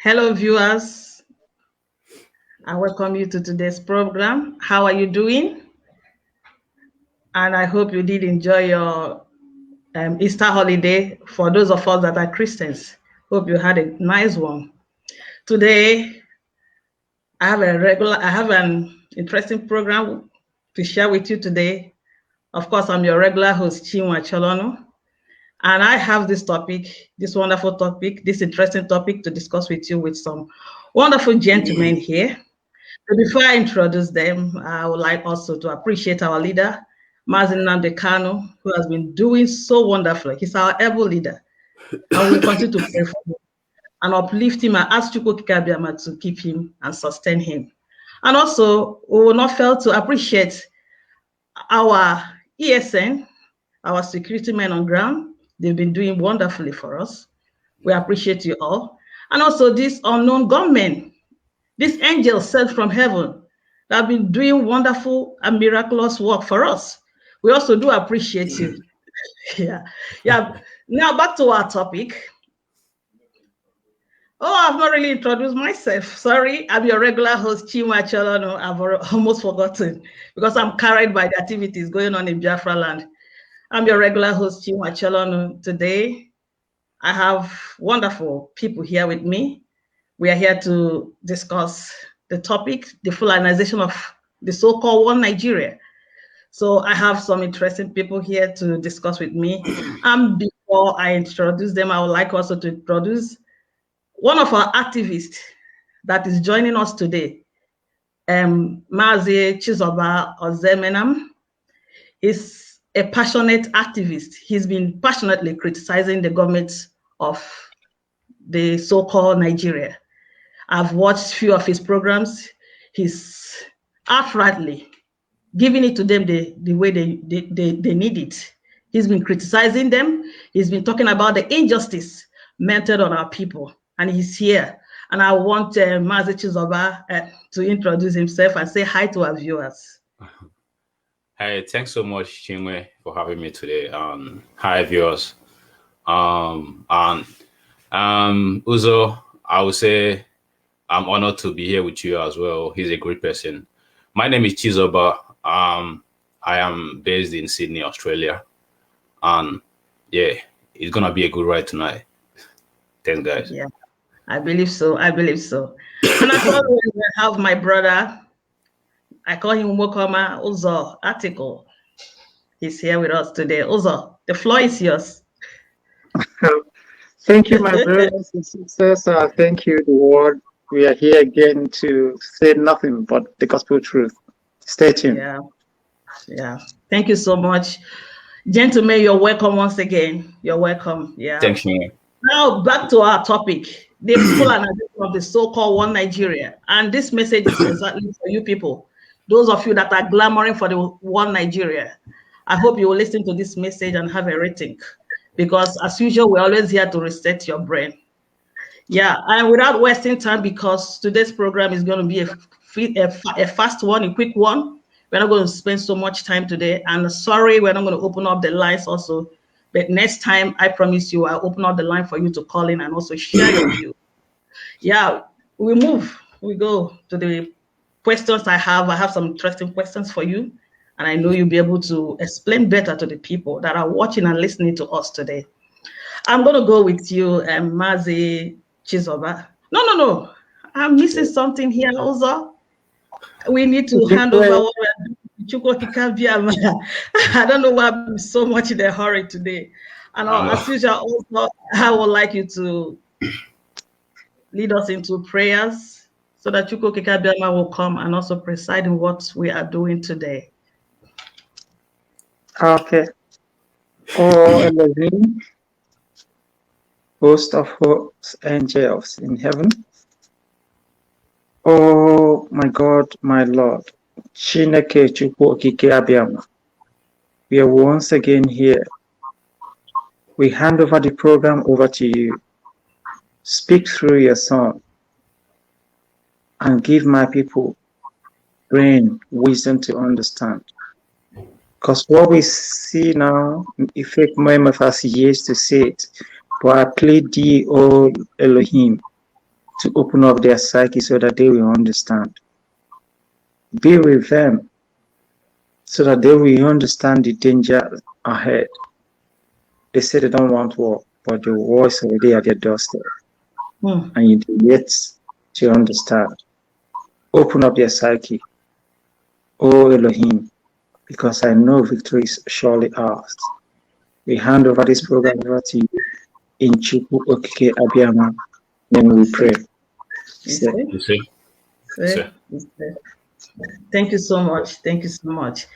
Hello, viewers. I welcome you to today's program. How are you doing? And I hope you did enjoy your Easter holiday. For those of us that are Christians, hope you had a nice one. Today, I have an interesting program to share with you today. Of course, I'm your regular host, Chinwe, and I have this wonderful topic, this interesting topic to discuss with you with some wonderful gentlemen here. So before I introduce them, I would like also to appreciate our leader, Mazin Nandekano, who has been doing so wonderfully. He's our able leader, and we'll continue to pray for him and uplift him and ask Chukwu Kikabiama to keep him and sustain him. And also, we will not fail to appreciate our ESN, our security men on ground. They've been doing wonderfully for us. We appreciate you all. And also these unknown gunmen, these angels sent from heaven that have been doing wonderful and miraculous work for us. We also do appreciate you. Yeah. Now back to our topic. Oh, I've not really introduced myself. Sorry, I'm your regular host, Chinwe. I've almost forgotten because I'm carried by the activities going on in Biafra land. I'm your regular host, Chinwe. Today, I have wonderful people here with me. We are here to discuss the topic, the fulanization of the so-called One Nigeria. So I have some interesting people here to discuss with me. And before I introduce them, I would like also to introduce one of our activists that is joining us today, Mazi Chizoba Ozoemena. Is a passionate activist. He's been passionately criticizing the government of the so-called Nigeria. I've watched few of his programs. He's outrightly giving it to them the way they need it. He's been criticizing them. He's been talking about the injustice meted on our people, and he's here. And I want Mazi Chizoba to introduce himself and say hi to our viewers. Hey, thanks so much, Chinwe, for having me today. Hi, viewers. Uzor, I would say I'm honored to be here with you as well. He's a great person. My name is Chizoba. I am based in Sydney, Australia. And yeah, it's going to be a good ride tonight. Thanks, guys. Yeah, I believe so. And as always, I have my brother. I call him Mokoma Uzor Article. He's here with us today. Uzor, the floor is yours. Thank you, my brothers and sisters. Thank you, the world. We are here again to say nothing but the gospel truth. Stay tuned. Yeah. Thank you so much. Gentlemen, you're welcome once again. You're welcome. Yeah. Thank you. Now back to our topic, the fulanization of the so-called One Nigeria. And this message is exactly for you people. Those of you that are clamoring for the One Nigeria. I hope you will listen to this message and have a rethink. Because as usual, we're always here to reset your brain. Yeah, and without wasting time, because today's program is going to be a fast one, a quick one. We're not going to spend so much time today. And sorry, we're not going to open up the lines also. But next time, I promise you, I'll open up the line for you to call in and also share your view. Yeah, we go to the questions I have. I have some interesting questions for you. And I know you'll be able to explain better to the people that are watching and listening to us today. I'm going to go with you, Mazi Chizoba. No. I'm missing something here also. We need to hand over what we're doing. I don't know why I'm so much in a hurry today. And as usual, also, I would like you to lead us into prayers so that Chukwu Kikabiama will come and also preside in what we are doing today. Okay. Oh, Elohim, host of hosts, angels in heaven. Oh, my God, my Lord. Chineke Chukwu Okike Abiama. We are once again here. We hand over the program over to you. Speak through your son and give my people brain, wisdom to understand. Because what we see now, if many of us years to see it, but I plead thee, O Elohim, to open up their psyche so that they will understand. Be with them so that they will understand the danger ahead. They say they don't want war, but the war is already at their doorstep. And you yet to understand. Open up their psyche, O Elohim, because I know victory is surely ours. We hand over this program over to you in Chukwu Okike Abiyama. Then we pray. Thank you so much. Thank you so much.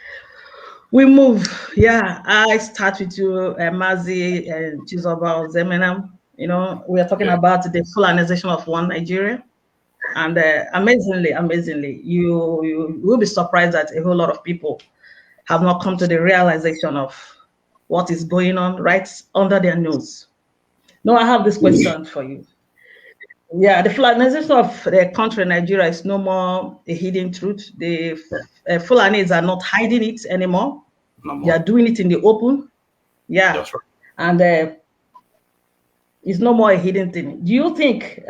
We move. Yeah, I start with you, Mazi and Chizoba Ozoemena. You know, we are talking about the fulanization of one Nigeria. And amazingly, you will be surprised that a whole lot of people have not come to the realization of what is going on right under their nose. Now, I have this question for you. Yeah, the fulanization of the country, Nigeria, is no more a hidden truth. The Fulanis are not hiding it anymore. They are doing it in the open. Yeah, that's right. And it's no more a hidden thing. Do you think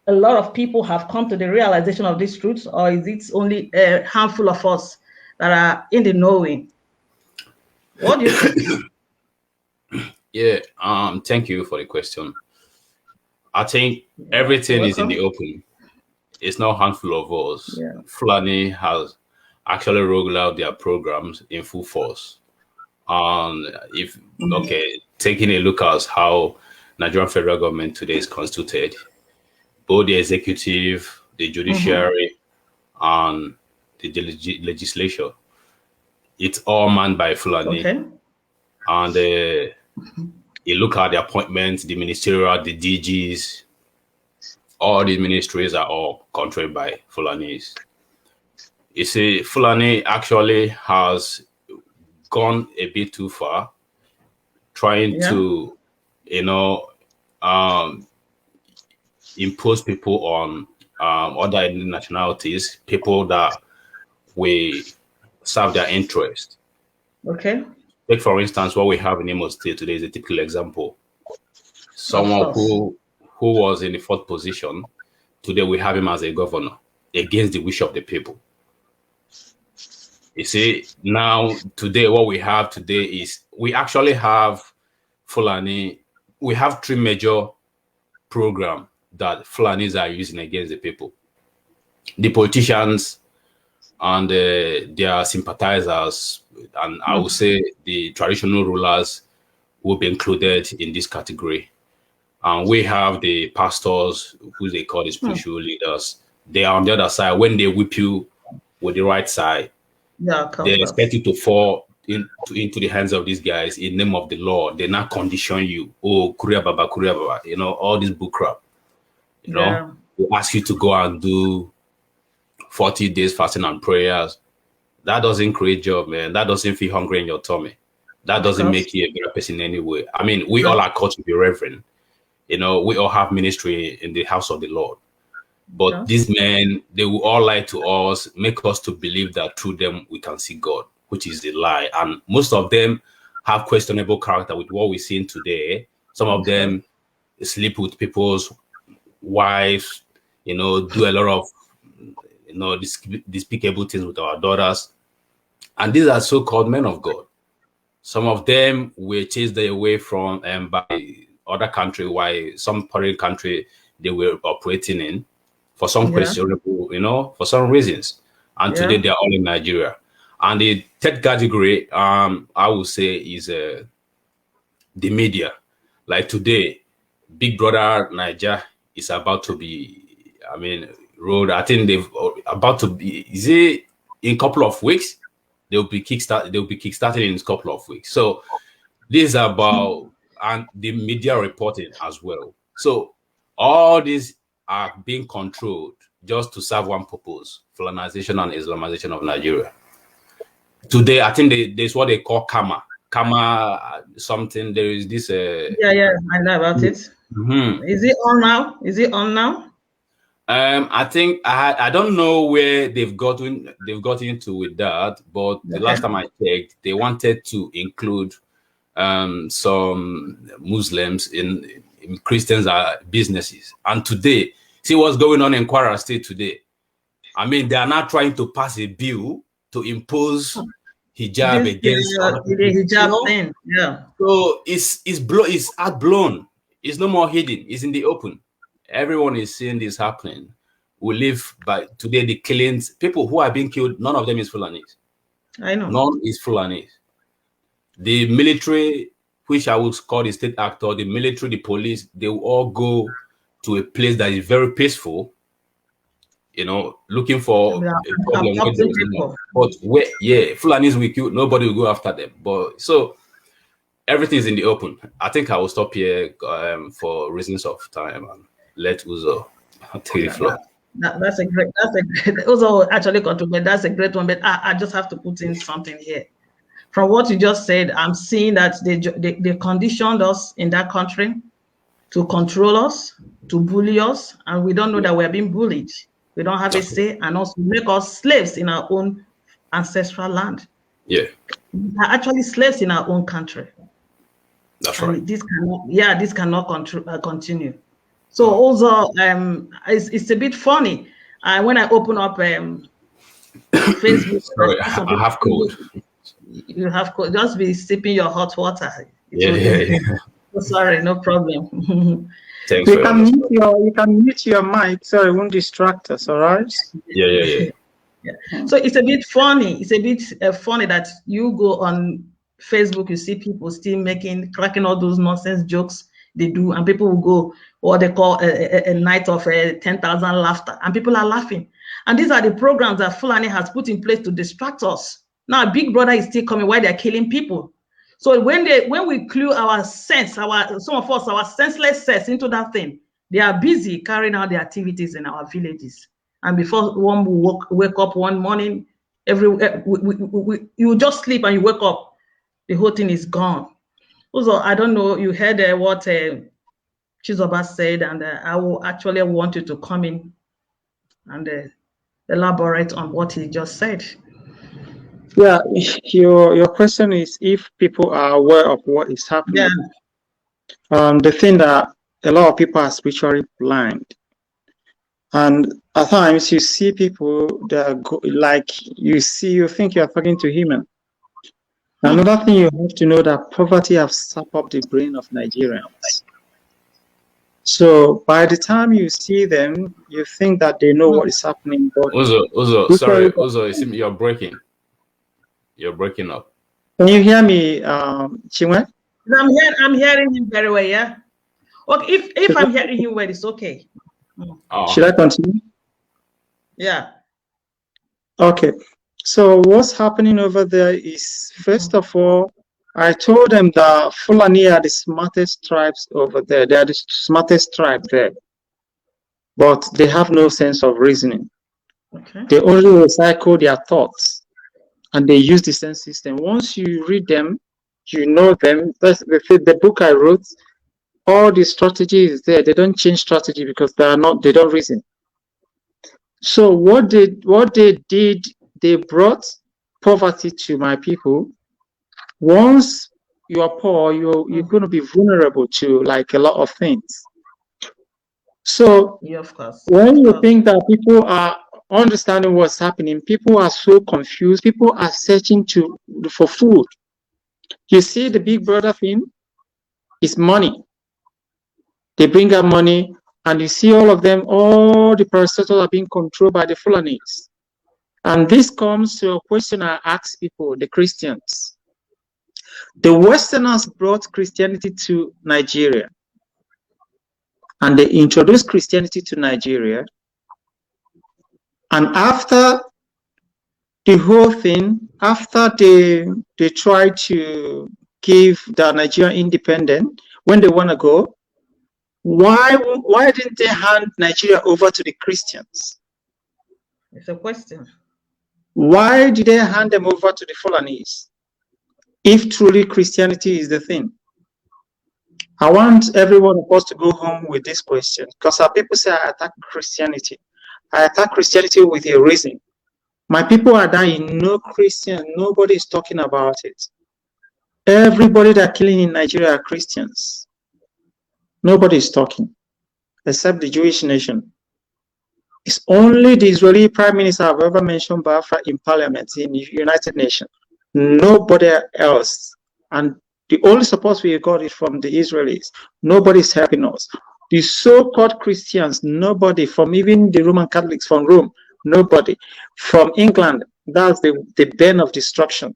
a lot of people have come to the realization of this truth, or is it only a handful of us that are in the knowing? What do you think? Yeah, thank you for the question. I think everything is in the open. It's not a handful of us. Yeah. Fulani has actually rolled out their programs in full force. Taking a look at how Nigerian federal government today is constituted, both the executive, the judiciary, and the legislature, it's all manned by Fulani. Okay. And you look at the appointments, the ministerial, the DGs, all the ministries are all controlled by Fulanis. You see, Fulani actually has gone a bit too far, trying to, impose people on other nationalities, people that will serve their interest. Okay. Take, for instance, what we have in Imo State today is a typical example. Someone who was in the fourth position, today we have him as a governor against the wish of the people. You see, now, today, what we have today is we actually have Fulani. We have three major programs that Fulanis are using against the people. The politicians and their sympathizers, and I would say the traditional rulers will be included in this category. And we have the pastors, who they call the spiritual leaders. They are on the other side. When they whip you with the right side, they expect you to fall into the hands of these guys in the name of the Lord. They now condition you. Oh, Kuriya Baba, all this book crap. They ask you to go and do 40 days fasting and prayers. That doesn't create job, man. That doesn't feel hungry in your tummy. That doesn't make you a better person anyway. I mean, we all are called to be reverend. We all have ministry in the house of the Lord. But these men, they will all lie to us, make us to believe that through them we can see God, which is a lie. And most of them have questionable character with what we're seeing today. Some of them sleep with people's wives, do a lot of despicable things with our daughters. And these are so-called men of God. Some of them were chased away from by other country, while some foreign country they were operating in for some questionable, for some reasons. And today they are all in Nigeria. And the third category, I would say, is the media. Like today, Big Brother Niger is about to be, rolled. I think they've about to be. Is it in a couple of weeks? They'll be kickstarted in a couple of weeks. So this is about and the media reporting as well. So all these are being controlled just to serve one purpose: Fulanization and Islamization of Nigeria. Today, I think there's what they call Kama something. There is this. I know about it. Mm-hmm. Is it on now? I think I don't know where they've gotten into with that, but the last time I checked, they wanted to include some Muslims in Christians businesses, and today See what's going on in Kwara State today. I mean, they are now trying to pass a bill to impose hijab against the hijab thing. Yeah. So it's outblown. It's no more hidden. It's in the open. Everyone is seeing this happening. We live by today the killings. People who are being killed, none of them is Fulanese. I know. None is Fulanese. The military, which I would call the state actor, the military, the police, they will all go to a place that is very peaceful, you know, looking for a problem. But where, Fulanis will kill, nobody will go after them. But so everything is in the open. I think I will stop here for reasons of time and let Uzor take the floor. That's a great. Uzor actually contribute. That's a great one. But I just have to put in something here. From what you just said, I'm seeing that they conditioned us in that country to control us, to bully us, and we don't know that we're being bullied. We don't have a say, and also make us slaves in our own ancestral land. Yeah, we are actually slaves in our own country. That's and right. This cannot continue. So also, it's a bit funny. When I open up Facebook, sorry, I have cold. You have cold. Just be sipping your hot water. Yeah. Oh, sorry, no problem. Thanks. You can mute your mic so it won't distract us. All right. Yeah. So it's a bit funny. It's a bit funny that you go on Facebook, you see people still cracking all those nonsense jokes they do, and people will go what they call a night of 10,000 laughter, and people are laughing. And these are the programs that Fulani has put in place to distract us. Now, Big Brother is still coming while they're killing people. So when we clue our sense, some of us, our senseless sense into that thing, they are busy carrying out their activities in our villages. And before one will wake up one morning, you just sleep and you wake up, the whole thing is gone. Also, I don't know, you heard what Chizoba said, and I will actually want you to come in and elaborate on what he just said. Yeah, your question is if people are aware of what is happening. Yeah. The thing that a lot of people are spiritually blind, and at times you see people that you think you are talking to human. Another thing you have to know that poverty has sapped up the brain of Nigerians. So by the time you see them, you think that they know what is happening. But Uzor, sorry, Uzor, you're breaking. You're breaking up. Can you hear me, Chinwe? I'm hearing him very well, yeah? Okay, if I'm hearing him well, it's okay. Should I continue? Yeah. Okay. So what's happening over there is, first of all, I told them that Fulani are the smartest tribes over there. They are the smartest tribe there. But they have no sense of reasoning. Okay. They only recycle their thoughts. And they use the sense system. Once you read them, you know them. That's the book I wrote. All the strategy is there. They don't change strategy because they don't reason. So what they did, they brought poverty to my people. Once you are poor, you're going to be vulnerable to like a lot of things. So yeah, of course. When you think that people are understanding what's happening, people are so confused. People are searching for food. You see, the Big Brother thing is money. They bring out money, and you see all of them, all the parastatals are being controlled by the Fulanis. And this comes to a question I ask people, the Christians. The Westerners brought Christianity to Nigeria, and they introduced Christianity to Nigeria. And after the whole thing, after they try to give the Nigerian independent, when they want to go, why didn't they hand Nigeria over to the Christians? It's a question. Why did they hand them over to the Fulanese? If truly Christianity is the thing. I want every one of us to go home with this question, because our people say I attack Christianity. I attack Christianity with a reason. My people are dying, no Christian, nobody is talking about it. Everybody that are killing in Nigeria are Christians. Nobody is talking, except the Jewish nation. It's only the Israeli Prime Minister have ever mentioned Biafra in Parliament in the United Nations. Nobody else. And the only support we got is from the Israelis. Nobody's helping us. The so-called Christians, nobody, from even the Roman Catholics from Rome, nobody. From England, that's the den of destruction.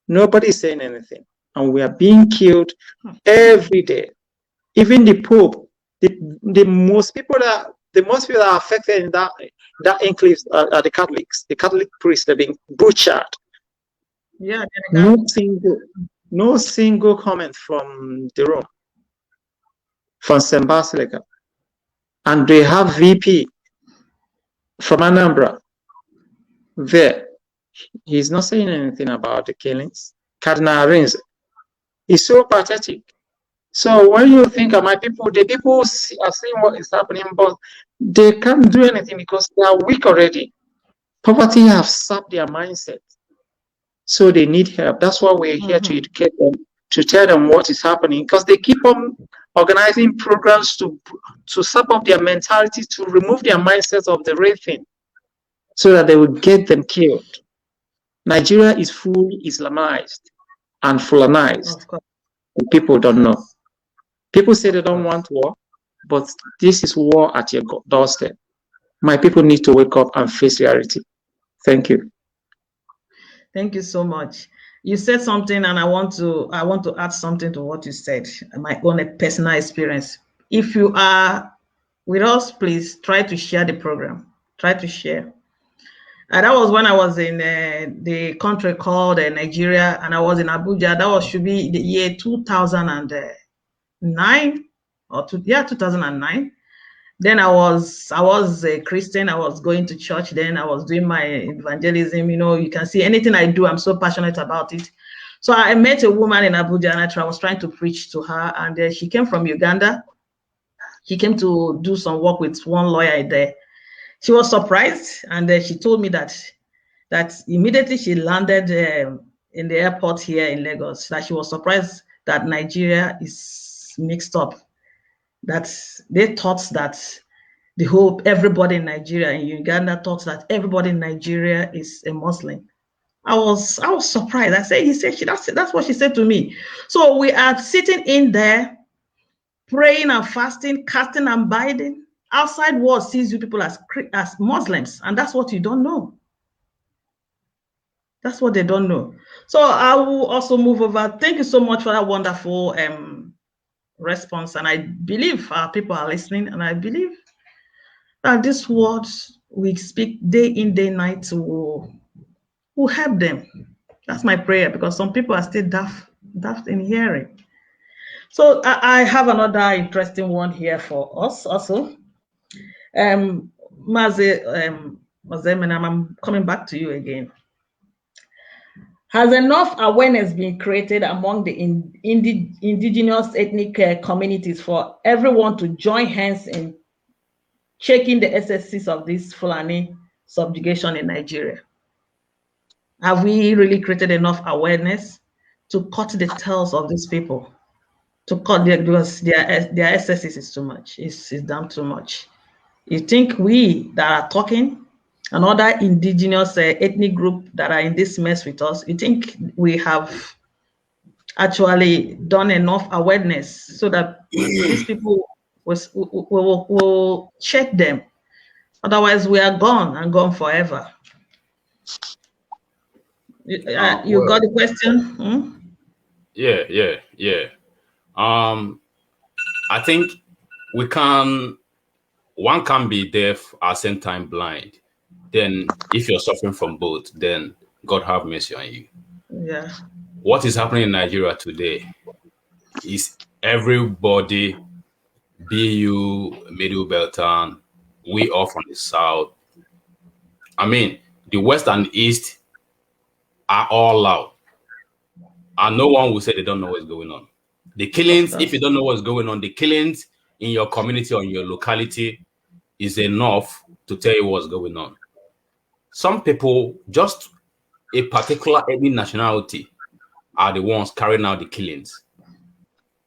Nobody's saying anything. And we are being killed every day. Even the Pope, the most people that are affected in that enclave are the Catholics. The Catholic priests are being butchered. Yeah. No single comment from the Rome, from St. Basilica. And they have VP from Anambra there. He's not saying anything about the killings. Cardinal Rins is so pathetic. So when you think of my people, the people are seeing what is happening, but they can't do anything because they are weak already. Poverty has sapped their mindset. So they need help. That's why we're here to educate them, to tell them what is happening, because they keep on organizing programs to sap up their mentality, to remove their mindsets of the rape thing, so that they will get them killed. Nigeria is fully Islamized and Fulanized. People don't know. People say they don't want war, but this is war at your doorstep. My people need to wake up and face reality. Thank you. Thank you so much. You said something, and I want to add something to what you said. My own personal experience. If you are with us, please try to share the program. Try to share. That was when I was in the country called Nigeria, and I was in Abuja. That should be the year 2009 or 2009. Then I was a Christian. I was going to church. Then I was doing my evangelism. You can see anything I do, I'm so passionate about it. So I met a woman in Abuja, and I was trying to preach to her. And she came from Uganda. She came to do some work with one lawyer there. She was surprised, and she told me that immediately she landed in the airport here in Lagos, that she was surprised that Nigeria is mixed up. That they thought that everybody in Nigeria, in Uganda, thought that everybody in Nigeria is a Muslim. I was surprised. That's what she said to me. So we are sitting in there, praying and fasting, casting and binding. Outside world sees you people as Muslims, and that's what you don't know. That's what they don't know. So I will also move over. Thank you so much for that wonderful response. And I believe our people are listening, and I believe that this word we speak day in, day night will help them. That's my prayer, because some people are still daft in hearing. So I have another interesting one here for us also. Ozoemena, I'm coming back to you again. Has enough awareness been created among the indigenous ethnic communities for everyone to join hands in checking the excesses of this Fulani subjugation in Nigeria? Have we really created enough awareness to cut the tails of these people? To cut because their excesses is too much. It's damn too much. You think we that are talking, another indigenous ethnic group that are in this mess with us, you think we have actually done enough awareness so that these people will check them? Otherwise, we are gone and gone forever. You got the question? Yeah. I think one can be deaf at the same time blind. Then if you're suffering from both, then God have mercy on you. Yeah. What is happening in Nigeria today is everybody, BU, Middle Belton, we all from the South. I mean, the West and East are all loud. And no one will say they don't know what's going on. The killings, if you don't know what's going on, the killings in your community or in your locality is enough to tell you what's going on. Some people, just a particular ethnic nationality, are the ones carrying out the killings.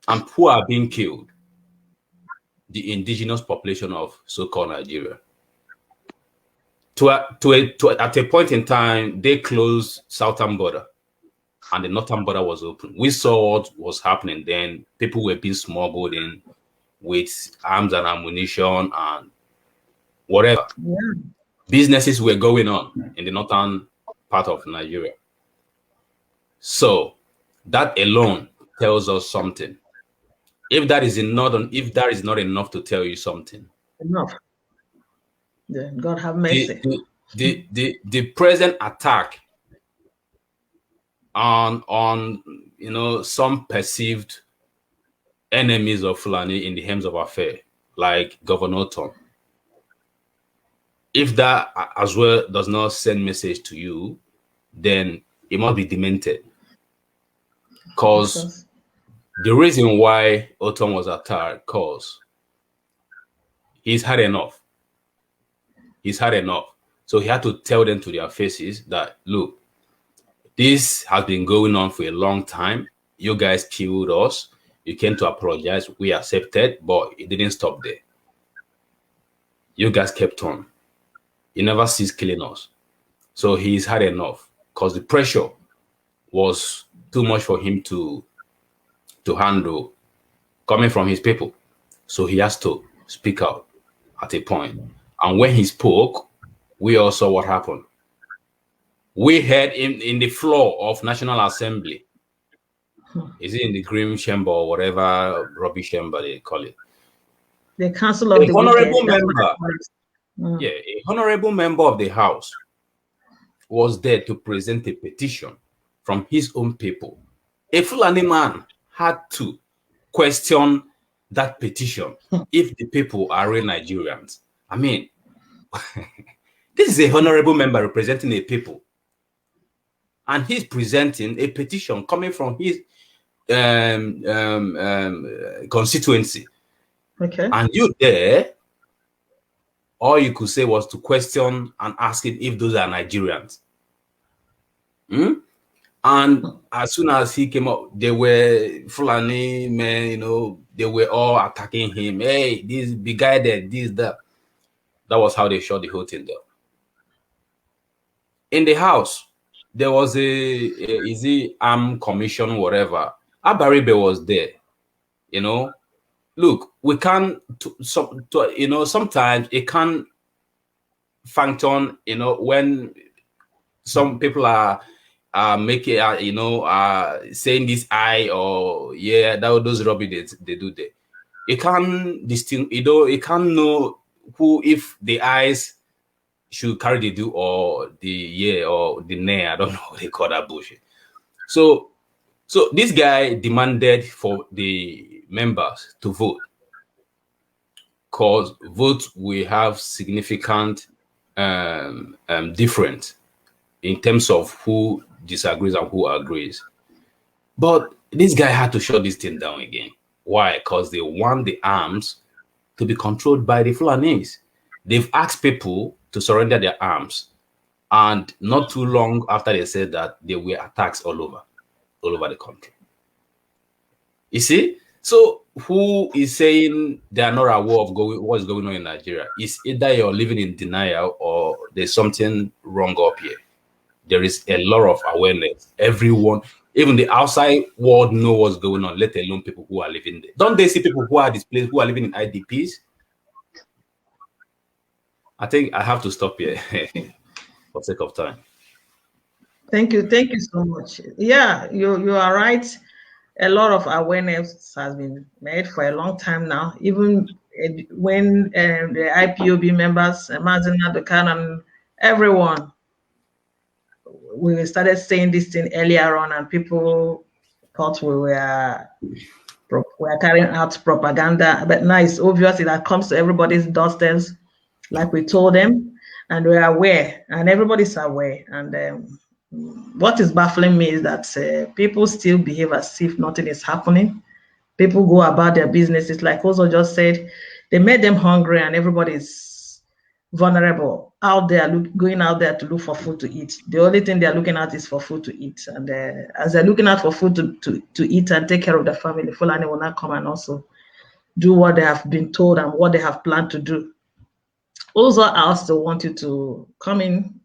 And who are being killed? The indigenous population of so-called Nigeria. at a point in time, they closed southern border and the northern border was open. We saw what was happening then. People were being smuggled in with arms and ammunition and whatever. Yeah. Businesses were going on in the northern part of Nigeria. So that alone tells us something. If that is not enough to tell you something, Enough. Yeah, God have mercy. The present attack on some perceived enemies of Fulani in the Hems of Affair, like Governor Tom. If that as well does not send message to you, then it must be demented. Because the reason why Otom was attacked, because he's had enough. He's had enough. So he had to tell them to their faces that, look, this has been going on for a long time. You guys killed us. You came to apologize. We accepted, but it didn't stop there. You guys kept on. He never ceased killing us. So he's had enough because the pressure was too much for him to handle coming from his people. So he has to speak out at a point. And when he spoke, we all saw what happened. We heard him in the floor of National Assembly. Is it in the Green Chamber or whatever rubbish chamber they call it? The Council of the honorable Wicked, member. Yeah, a honorable member of the House was there to present a petition from his own people. A Fulani man had to question that petition if the people are real Nigerians. I mean, this is a honorable member representing a people. And he's presenting a petition coming from his constituency. Okay. And you there, all you could say was to question and ask him if those are Nigerians. And as soon as he came up, they were Fulani men, they were all attacking him. Hey, this big guy there, this, that. That was how they shot the whole thing down. In the House, there was a armed commission, whatever. Abaribe was there. Look, we can't. Sometimes it can function. When some people are making, saying this I or yeah, those rubbish they do there. It can distinguish. It can know who, if the eyes should carry the do or the yeah or the nay. I don't know what they call that bullshit. So this guy demanded for the members to vote, because votes will have significant difference in terms of who disagrees and who agrees. But this guy had to shut this thing down again. Why? Because they want the arms to be controlled by the Fulanis. They've asked people to surrender their arms. And not too long after they said that, there were attacks all over the country. You see? So who is saying they are not aware of what's going on in Nigeria? It's either you're living in denial or there's something wrong up here. There is a lot of awareness. Everyone, even the outside world, know what's going on, let alone people who are living there. Don't they see people who are displaced, who are living in IDPs? I think I have to stop here for sake of time. Thank you so much. Yeah, you are right. A lot of awareness has been made for a long time now. Even when the IPOB members, Mazin Adukan and everyone, we started saying this thing earlier on, and people thought we were carrying out propaganda. But now it's obvious that comes to everybody's doorsteps, like we told them, and we're aware, and everybody's aware. And what is baffling me is that people still behave as if nothing is happening. People go about their businesses, like Ozo just said. They made them hungry, and everybody's vulnerable out there, going out there to look for food to eat. The only thing they're looking at is for food to eat. And as they're looking out for food to eat and take care of their family, Fulani will not come and also do what they have been told and what they have planned to do. Also, I also want you to come in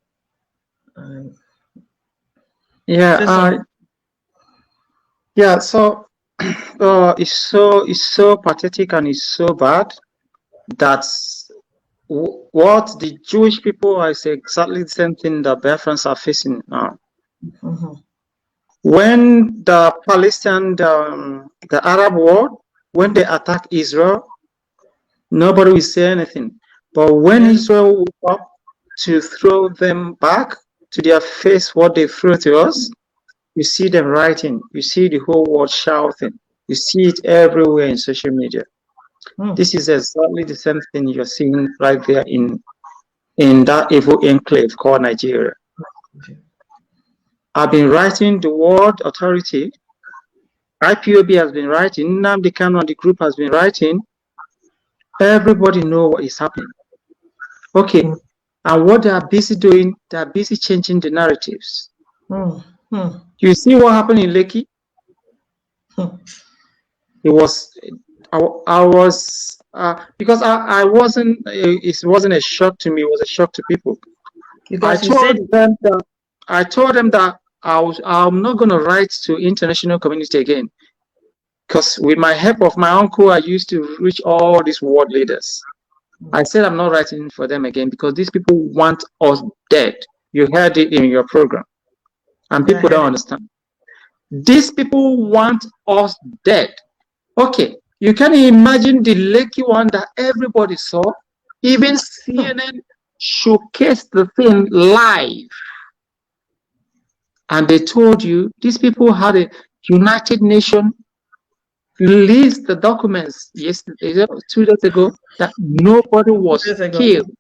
and say Yeah, something. yeah. So, it's so pathetic and it's so bad that what the Jewish people are is exactly the same thing that Biafrans are facing now. Mhm. When the Palestinian, the Arab world, when they attack Israel, nobody will say anything. But when Yes. Israel woke up to throw them back to their face what they threw to us, you see them writing, you see the whole world shouting, you see it everywhere in social media. Mm. This is exactly the same thing you're seeing right there in that evil enclave called Nigeria. I've been writing the World Authority, IPOB has been writing, Nnamdi Kanu and the group has been writing. Everybody know what is happening. Okay, Mm. and what they are busy doing, they are busy changing the narratives. Mm. Mm. You see what happened in Lekki? Mm. It was, I was, because I wasn't, it wasn't a shock to me, it was a shock to people. I Because you told said it. them that, I'm not going to write to international community again. Because with my help of my uncle, I used to reach all these world leaders. I said I'm not writing for them again because these people want us dead. You heard it in your program, and Yeah, I people heard don't it. understand. These people want us dead. Okay, you can imagine the Lekki one that everybody saw. Even CNN showcased the thing live. And they told you these people had a United Nations released the documents yesterday, 2 days ago, that nobody 2 days was ago. killed.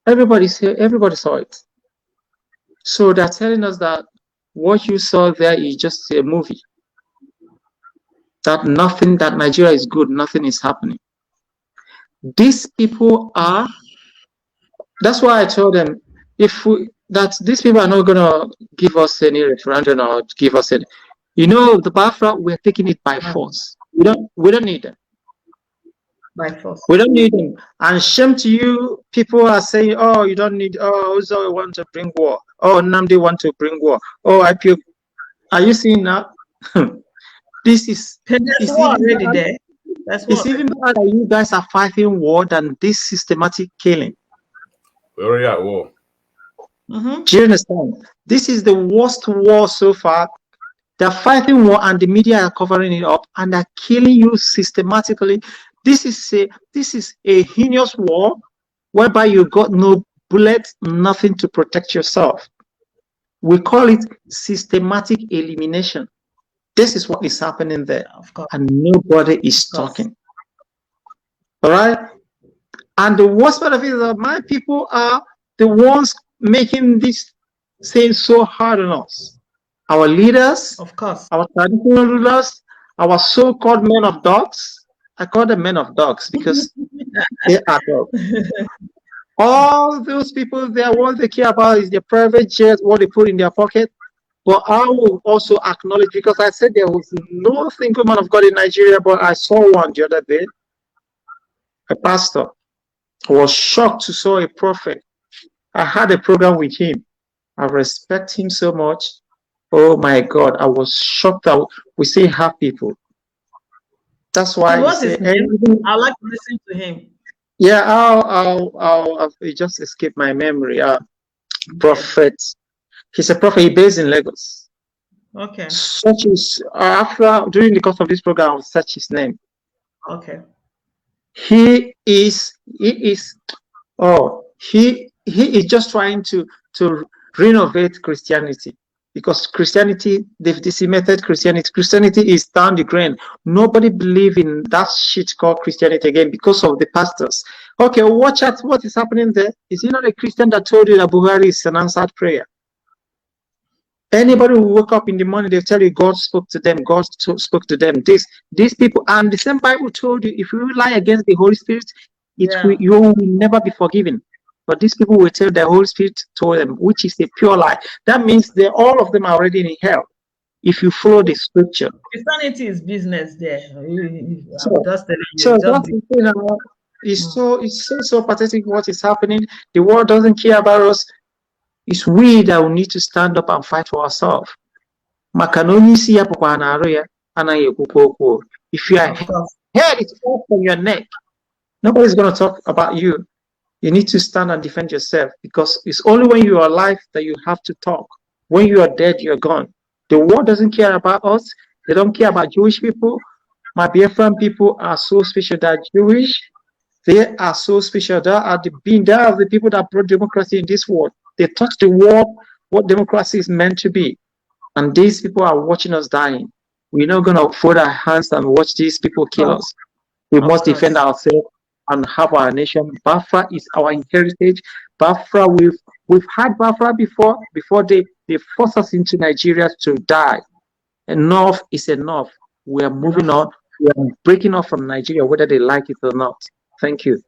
Everybody saw it. So they're telling us that what you saw there is just a movie. That nothing, that Nigeria is good, nothing is happening. These people are, that's why I told them, that these people are not gonna give us any referendum or give us any, the Biafra, we're taking it by force. We don't need them. By force. We don't need them. And shame to you, people are saying, oh, you don't need, oh, Uzor want to bring war. Oh, Nnamdi want to bring war. Oh, IPO. Are you seeing now? This is, There's it's war even already bad. there. That's It's war. even bad that you guys are fighting war than this systematic killing. We're already at war. Mm-hmm. Do you understand? This is the worst war so far. They're fighting war and the media are covering it up and they're killing you systematically. This is a heinous war whereby you got no bullets, nothing to protect yourself. We call it systematic elimination. This is what is happening there. Of course. And nobody is Of course. talking. All right? And the worst part of it is that my people are the ones making this thing so hard on us. Our leaders, Of course. our traditional rulers, our so-called men of dogs. I call them men of dogs because they are dogs. All those people there, what they care about is their private jets, what they put in their pocket. But I will also acknowledge, because I said there was no single man of God in Nigeria, but I saw one the other day, a pastor. I was shocked to saw a prophet. I had a program with him. I respect him so much. Oh my God, I was shocked that we still have people. That's why you What's say, his name? I'd like to listen to him. yeah, it just escaped my memory. Prophet. He's a prophet. He's based in Lagos. Okay. Such is after during the course of this program, I'll search his name. Okay. He is just trying to renovate Christianity, because Christianity, they've decimated Christianity. Christianity is down the drain. Nobody believe in that shit called Christianity again because of the pastors. Okay, watch out what is happening there. Is he not a Christian that told you that Buhari is an answered prayer? Anybody who woke up in the morning, they'll tell you God spoke to them, God spoke to them. These people, and the same Bible told you, if you lie against the Holy Spirit, you will never be forgiven. But these people will tell the Holy Spirit told them, which is a pure lie. That means all of them are already in hell if you follow the scripture. Christianity is business there. I'm So just telling you. that's the thing. It's so pathetic what is happening. The world doesn't care about us. It's we that will need to stand up and fight for ourselves. If your head is off from your neck, nobody's going to talk about you. You need to stand and defend yourself, because it's only when you are alive that you have to talk. When you are dead, you're gone. The world doesn't care about us. They don't care about Jewish people. My Biafran people are so special. They're Jewish. They are so special. They are the people that brought democracy in this world. They taught the world what democracy is meant to be. And these people are watching us dying. We're not going to fold our hands and watch these people kill us. We must defend ourselves and have our nation. Biafra is our heritage. Biafra, we've had Biafra before they force us into Nigeria to die. Enough is enough. We are moving on. We are breaking off from Nigeria, whether they like it or not. Thank you.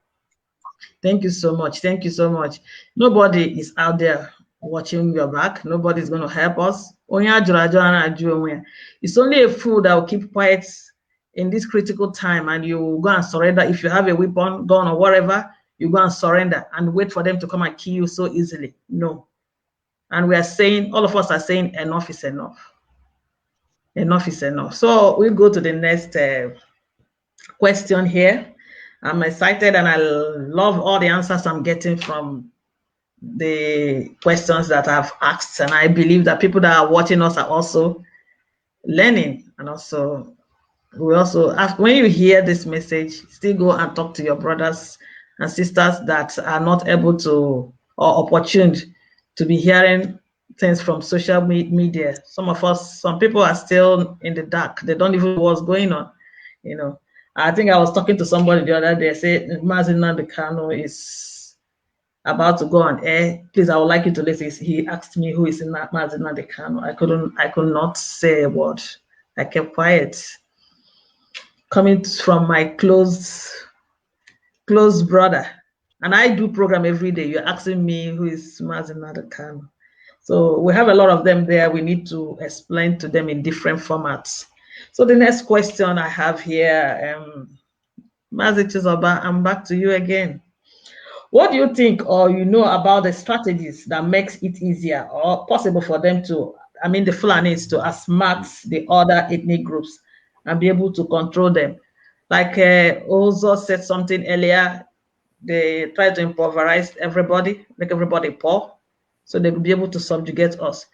Thank you so much. Thank you so much. Nobody is out there watching your back. Nobody's going to help us. It's only a fool that will keep quiet in this critical time, and you go and surrender. If you have a weapon, gun, or whatever, you go and surrender and wait for them to come and kill you so easily. No. And we are saying, all of us are saying, enough is enough. Enough is enough. So we'll go to the next question here. I'm excited and I love all the answers I'm getting from the questions that I've asked. And I believe that people that are watching us are also learning. And also, when you hear this message, still go and talk to your brothers and sisters that are not able to or opportune to be hearing things from social media. Some people are still in the dark. They don't even know what's going on, you know. I think I was talking to somebody the other day. Said Mazi Nnamdi Kanu is about to go on air. Please, I would like you to listen. He asked me who is Mazi Nnamdi Kanu. I could not say a word. I kept quiet. Coming from my close brother, and I do program every day. You're asking me who is Mazi Nnamdi Kanu. So we have a lot of them there. We need to explain to them in different formats. So the next question I have here, Mazi Chizoba, I'm back to you again. What do you think or you know about the strategies that makes it easier or possible for them to, the Fulanis, to outsmart the other ethnic groups and be able to control them? Like Uzor said something earlier, they try to impoverize everybody, make everybody poor, so they will be able to subjugate us.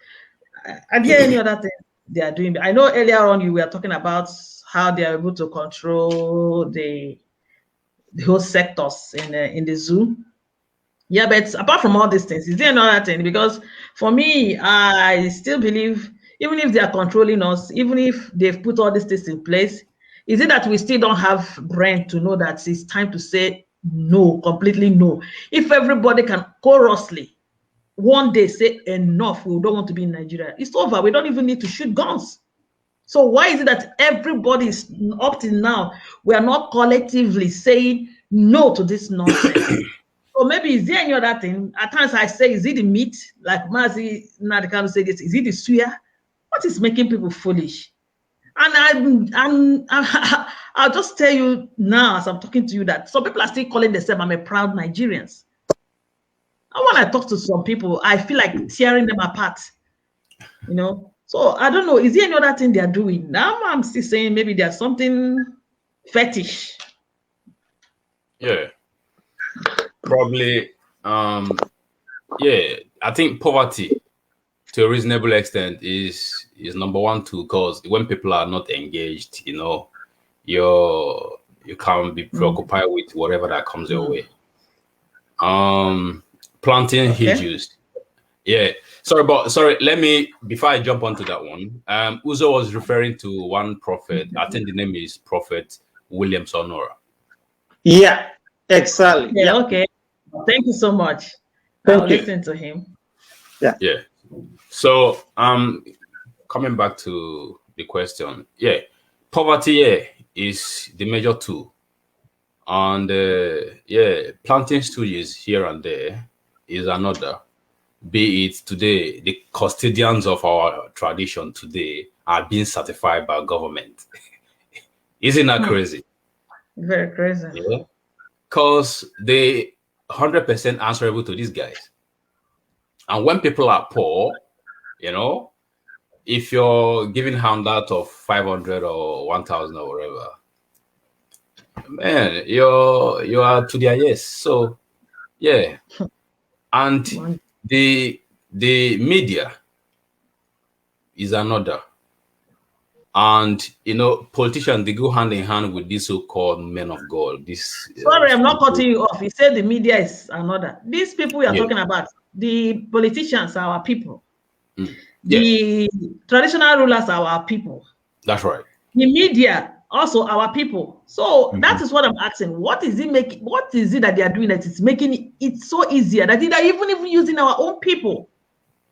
Are there any other things they are doing? I know earlier on you were talking about how they are able to control the whole sectors in the zoo. Yeah, but apart from all these things, is there another thing? Because for me, I still believe, even if they are controlling us, even if they've put all these things in place, is it that we still don't have brain to know that it's time to say no, completely no? If everybody can chorously one day say enough, we don't want to be in Nigeria, it's over. We don't even need to shoot guns. So why is it that everybody is up till now, we are not collectively saying no to this nonsense? So maybe is there any other thing? At times I say, is it the meat? Like Mazi Nnamdi Kanu said, is it the suya? What is making people foolish? And I'll just tell you now, as I'm talking to you, that some people are still calling themselves, I'm a proud Nigerians. And when I talk to some people, I feel like tearing them apart, you know. So I don't know, is there any other thing they are doing? Now I'm still saying maybe there's something fetish. Yeah. Probably, yeah, I think poverty to a reasonable extent is number one too, because when people are not engaged, you know, you can't be preoccupied with whatever that comes your way. Planting hedges. Yeah. Sorry, let me, before I jump onto that one, Uzor was referring to one prophet. I think the name is Prophet William Sonora. Yeah, exactly. Yeah, okay. Thank you so much. I'll listen to him. Yeah. So coming back to the question, poverty is the major tool. And planting stooges here and there is another. Be it today, the custodians of our tradition today are being certified by government. Isn't that crazy? Very crazy. Yeah. because they 100% answerable to these guys. And when people are poor, you know, if you're giving handout of 500 or 1,000 or whatever, man, you are to their yes. So yeah, and the media is another. And you know, politicians, they go hand in hand with these so-called men of God. This sorry, I'm not cutting you off. You said the media is another. These people we are talking about, the politicians are our people. The traditional rulers are our people. That's right. The media also our people. So that is what I'm asking. What is it making? What is it that they are doing that is making it so easier that they are even using our own people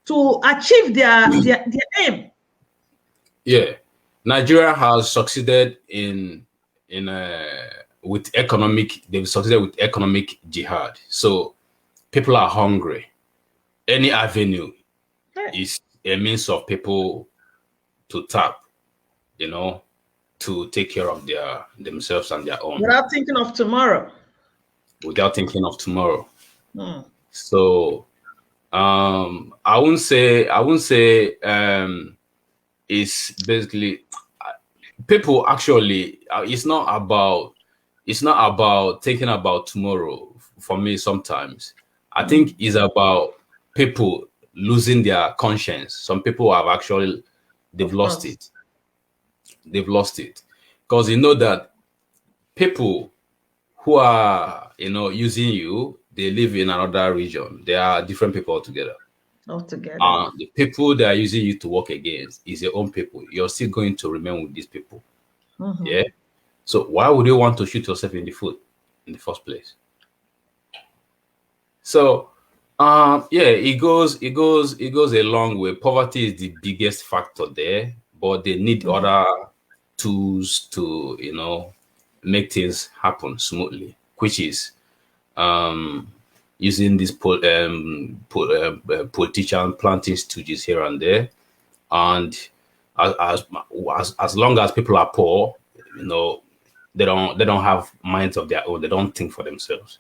to achieve their aim? Yeah, Nigeria has succeeded with economic. They've succeeded with economic jihad. So people are hungry. Any avenue is a means of people to tap, you know, to take care of themselves and their own. Without thinking of tomorrow. Without thinking of tomorrow. So I wouldn't say it's basically people actually it's not about thinking about tomorrow for me sometimes. I think it's about people losing their conscience. Some people have actually they've lost it. They've lost it. Because you know that people who are using you, they live in another region. They are different people altogether. The people that are using you to work against is your own people. You're still going to remain with these people. Yeah. So why would you want to shoot yourself in the foot in the first place? So it goes a long way. Poverty is the biggest factor there, but they need other tools to make things happen smoothly, which is using these politician planting stooges here and there, and as long as people are poor, they don't have minds of their own. They don't think for themselves.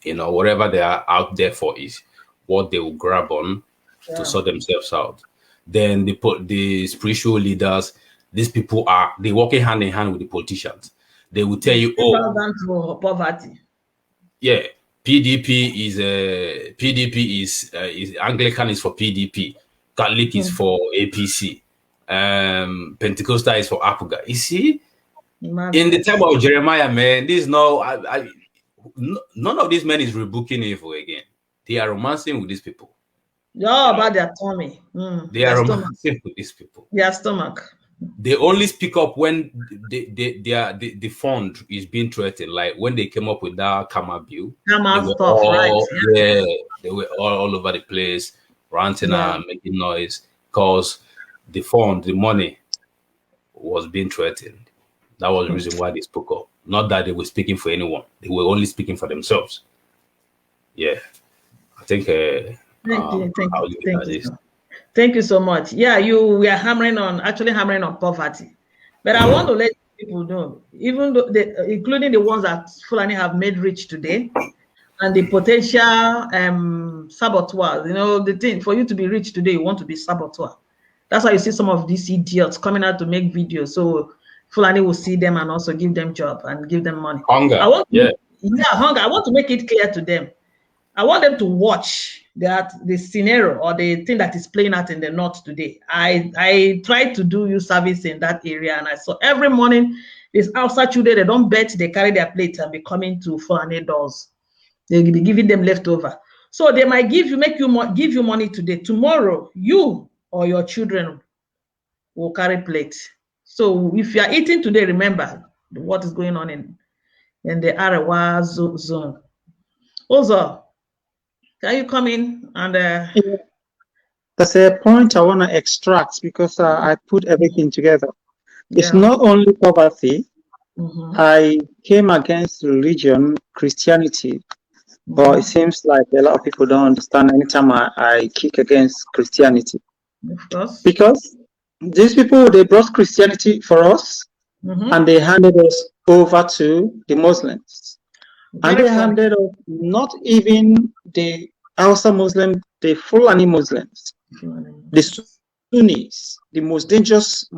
Whatever they are out there for is what they will grab on to sort themselves out. Then the spiritual leaders, these people they working hand in hand with the politicians. They will tell you, for poverty. Yeah, PDP is Anglican is for PDP, Catholic is for APC, Pentecostal is for APGA. You see, in the time of Jeremiah, man, this none of these men is rebuking evil again. They are romancing with these people. About their tummy. They are romancing with these people. Their stomach. They only speak up when the fund is being threatened. Like when they came up with that Kama bill. Kama stuff, right? Yeah, they were all over the place, ranting and making noise because the fund, the money was being threatened. That was the reason why they spoke up. Not that they were speaking for anyone. They were only speaking for themselves. Yeah. I think Thank you so much. Yeah, we are hammering on poverty. But I want to let people know, even though including the ones that Fulani have made rich today, and the potential saboteurs. The thing for you to be rich today, you want to be saboteur. That's why you see some of these idiots coming out to make videos. So Fulani will see them and also give them job and give them money. Hunger. Hunger. I want to make it clear to them. I want them to watch the scenario or the thing that is playing out in the north today. I tried to do youth service in that area, and I saw every morning these outside children, they don't bet, they carry their plates and be coming to Fulani doors. They'll be giving them leftover. So they might give you money today. Tomorrow, you or your children will carry plates. So if you are eating today, remember what is going on in the Arewa zone. Uzor, can you come in and That's a point I want to extract because I put everything together. It's not only poverty. I came against religion, Christianity, but it seems like a lot of people don't understand anytime I kick against Christianity. Of course. Because these people, they brought Christianity for us and they handed us over to the Muslims. And Very they funny. handed off not even the Hausa Muslim, the Fulani Muslims, the Sunnis, the most dangerous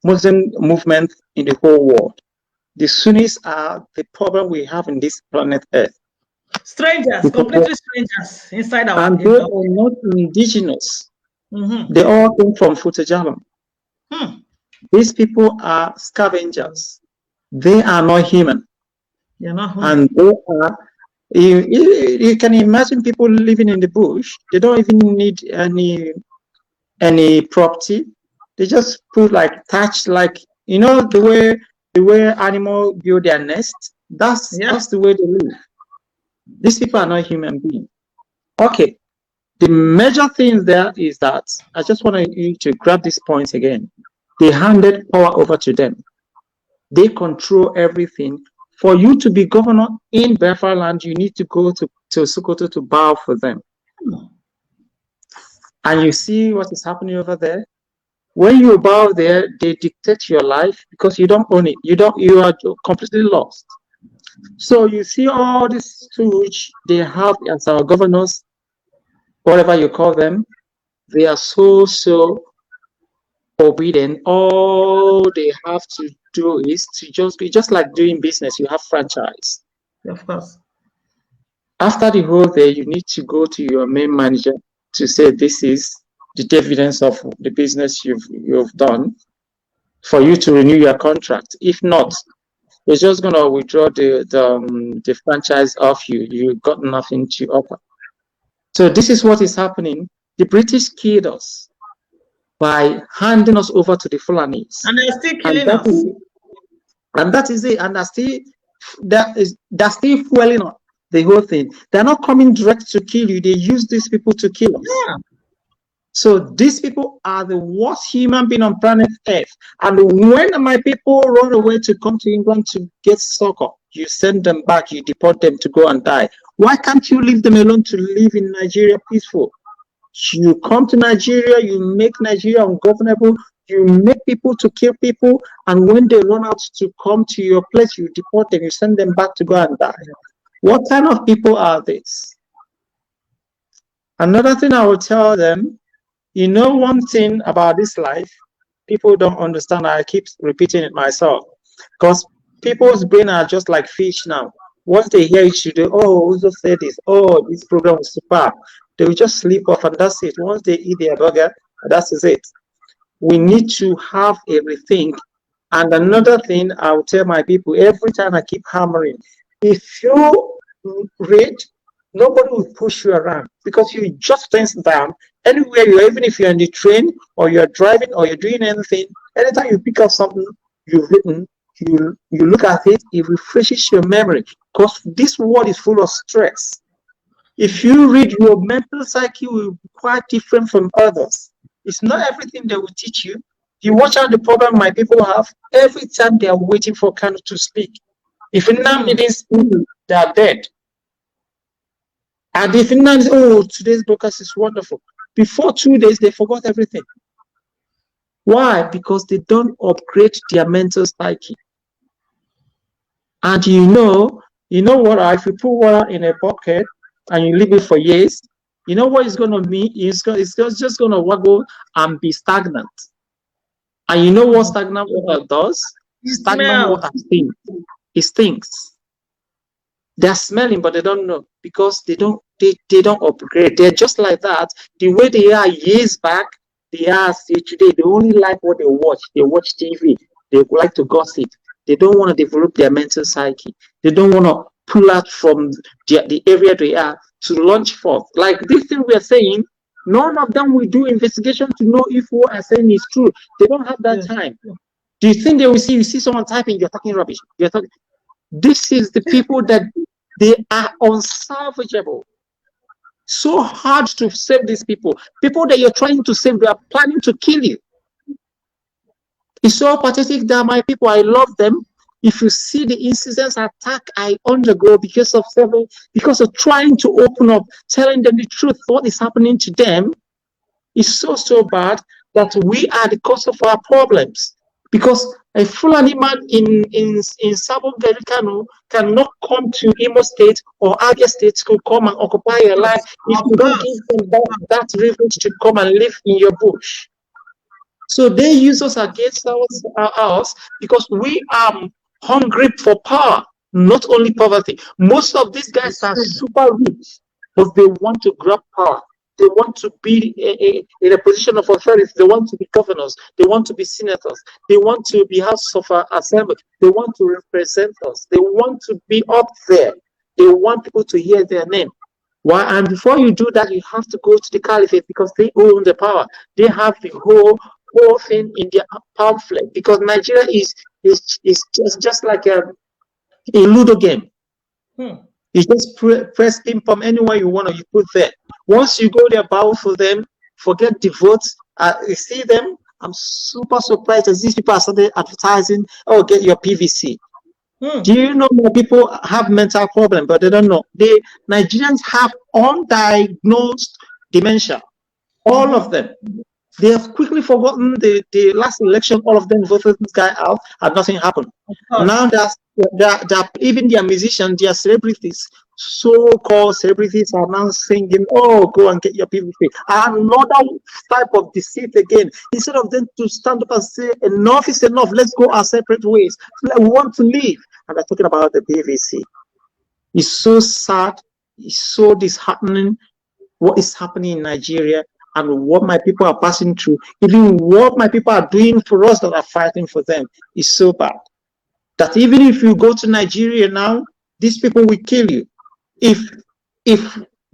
Muslim movement in the whole world. The Sunnis are the problem we have in this planet Earth. Strangers, Because, completely strangers inside our. and they are not indigenous. Mm-hmm. They all came from Futajalam. Hmm. These people are scavengers. They are not human. You're not human. And they are, you can imagine people living in the bush. They don't even need any property. They just put like thatch, like the way animals build their nest. That's the way they live. These people are not human beings. Okay. The major thing there is that I just want you to grab these points again. They handed power over to them. They control everything. For you to be governor in Biafra land, you need to go to Sokoto to bow for them. And you see what is happening over there? When you bow there, they dictate your life because you don't own it. You are completely lost. So you see all this stooge they have as our governors, whatever you call them, they are so obedient. All they have to do is to just be just like doing business. You have franchise. Of course. After the whole day, you need to go to your main manager to say this is the dividends of the business you've done for you to renew your contract. If not, it's just gonna withdraw the franchise off you. You got nothing to offer. So this is what is happening. The British killed us by handing us over to the Fulanis. And they're still killing us. And that is it. And that's still fueling up the whole thing. They're not coming direct to kill you. They use these people to kill us. Yeah. So these people are the worst human being on planet Earth. And when my people run away to come to England to get succor, you send them back, you deport them to go and die. Why can't you leave them alone to live in Nigeria peaceful? You come to Nigeria, you make Nigeria ungovernable, you make people to kill people, and when they run out to come to your place, you deport them, you send them back to go and die. What kind of people are these? Another thing I will tell them, one thing about this life, people don't understand. I keep repeating it myself, because people's brain are just like fish now. Once they hear it, they Uzo said this, this program was super. They will just sleep off and that's it. Once they eat their burger, that is it. We need to have everything. And another thing I will tell my people every time I keep hammering, if you read, nobody will push you around because you just tense down anywhere you are, even if you're in the train or you're driving or you're doing anything. Anytime you pick up something you've written, you look at it, it refreshes your memory because this world is full of stress. If you read, your mental psyche will be quite different from others. It's not everything they will teach you. You watch out the problem my people have every time they are waiting for Kanu to speak. If Nam didn't speak, they are dead. And if Nam says, today's broadcast is wonderful, before 2 days they forgot everything. Why? Because they don't upgrade their mental psyche. And you know what? If you put water in a bucket and you leave it for years, you know what it's going to mean? It's just going to waggle and be stagnant. And you know what stagnant water does? Stagnant water stinks. It stinks. They're smelling, but they don't know because they don't upgrade. They're just like that. The way they are years back, they are today. They only like what they watch. They watch TV. They like to gossip. They don't want to develop their mental psyche. They don't want to pull out from the area they are to launch forth. Like this thing we are saying, none of them will do investigation to know if what I'm saying is true. They don't have that time. Do you think they will see? You see someone typing, you're talking rubbish. This is the people that they are unsalvageable. So hard to save these people. People that you're trying to save, they are planning to kill you. It's so pathetic that my people, I love them. If you see the incidents attack I undergo because of trying to open up, telling them the truth, what is happening to them is so bad that we are the cause of our problems. Because A Fulani man in Sabo Garikano cannot come to Imo State or Abia State to come and occupy your land if you don't give them that privilege to come and live in your bush. So they use us against us because we are hungry for power, not only poverty. Most of these guys are super rich, but they want to grab power. They want to be in a position of authority. They want to be governors. They want to be senators. They want to be House of Assembly. They want to represent us. They want to be up there. They want people to hear their name. Why? And before you do that, you have to go to the caliphate because they own the power. They have the whole thing in their pamphlet because Nigeria is just like a Ludo game. You just press ping-pong anywhere you want to, you put there. Once you go there, bow for them, forget the votes. You see them, I'm super surprised that these people are started advertising, oh, get your PVC. Do you know more people have mental problem, but they don't know? The Nigerians have undiagnosed dementia. All of them. They have quickly forgotten the last election. All of them voted this guy out, and nothing happened. Now that even their musicians, their celebrities, so-called celebrities, are now singing, "Oh, go and get your PVC." Another type of deceit again. Instead of them to stand up and say, "Enough is enough. Let's go our separate ways. We want to leave," and they're talking about the PVC. It's so sad. It's so disheartening. What is happening in Nigeria? And what my people are passing through, even what my people are doing for us that are fighting for them, is so bad. That even if you go to Nigeria now, these people will kill you. If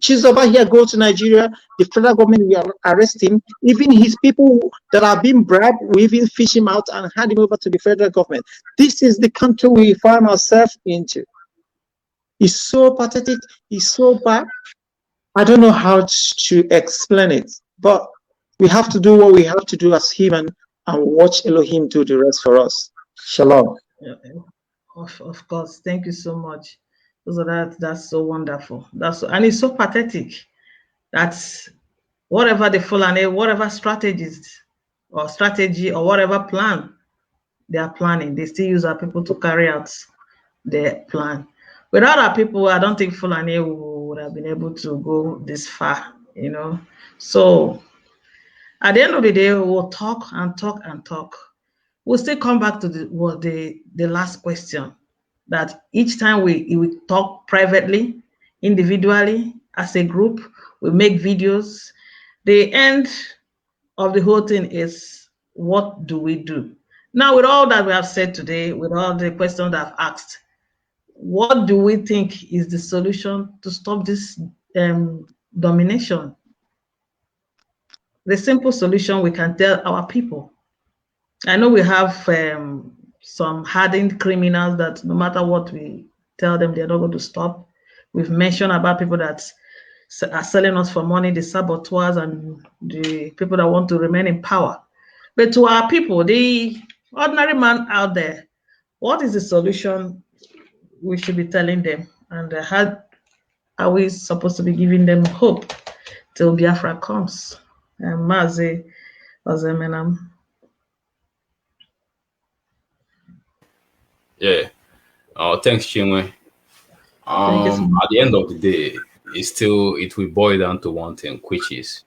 Chizoba here go to Nigeria, the federal government will arrest him. Even his people that are being bribed will even fish him out and hand him over to the federal government. This is the country we find ourselves into. It's so pathetic. It's so bad. I don't know how to explain it, but we have to do what we have to do as human and watch Elohim do the rest for us. Shalom. Yeah, of course. Thank you so much. So that's so wonderful. And it's so pathetic that whatever the Fulani, whatever strategy or whatever plan they are planning, they still use our people to carry out their plan. Without our people, I don't think Fulani would have been able to go this far, you know. So at the end of the day, we'll talk and talk and talk. We'll still come back to the last question, that each time we talk privately, individually, as a group, we make videos. The end of the whole thing is, what do we do? Now, with all that we have said today, with all the questions that I've asked, what do we think is the solution to stop this domination? The simple solution we can tell our people. I know we have some hardened criminals that no matter what we tell them, they're not going to stop. We've mentioned about people that are selling us for money, the saboteurs and the people that want to remain in power. But to our people, the ordinary man out there, what is the solution we should be telling them? And how are we supposed to be giving them hope till Biafra comes? Mazi Ozoemena. Yeah. Thanks, Chinwe. At the end of the day, it will boil down to one thing, which is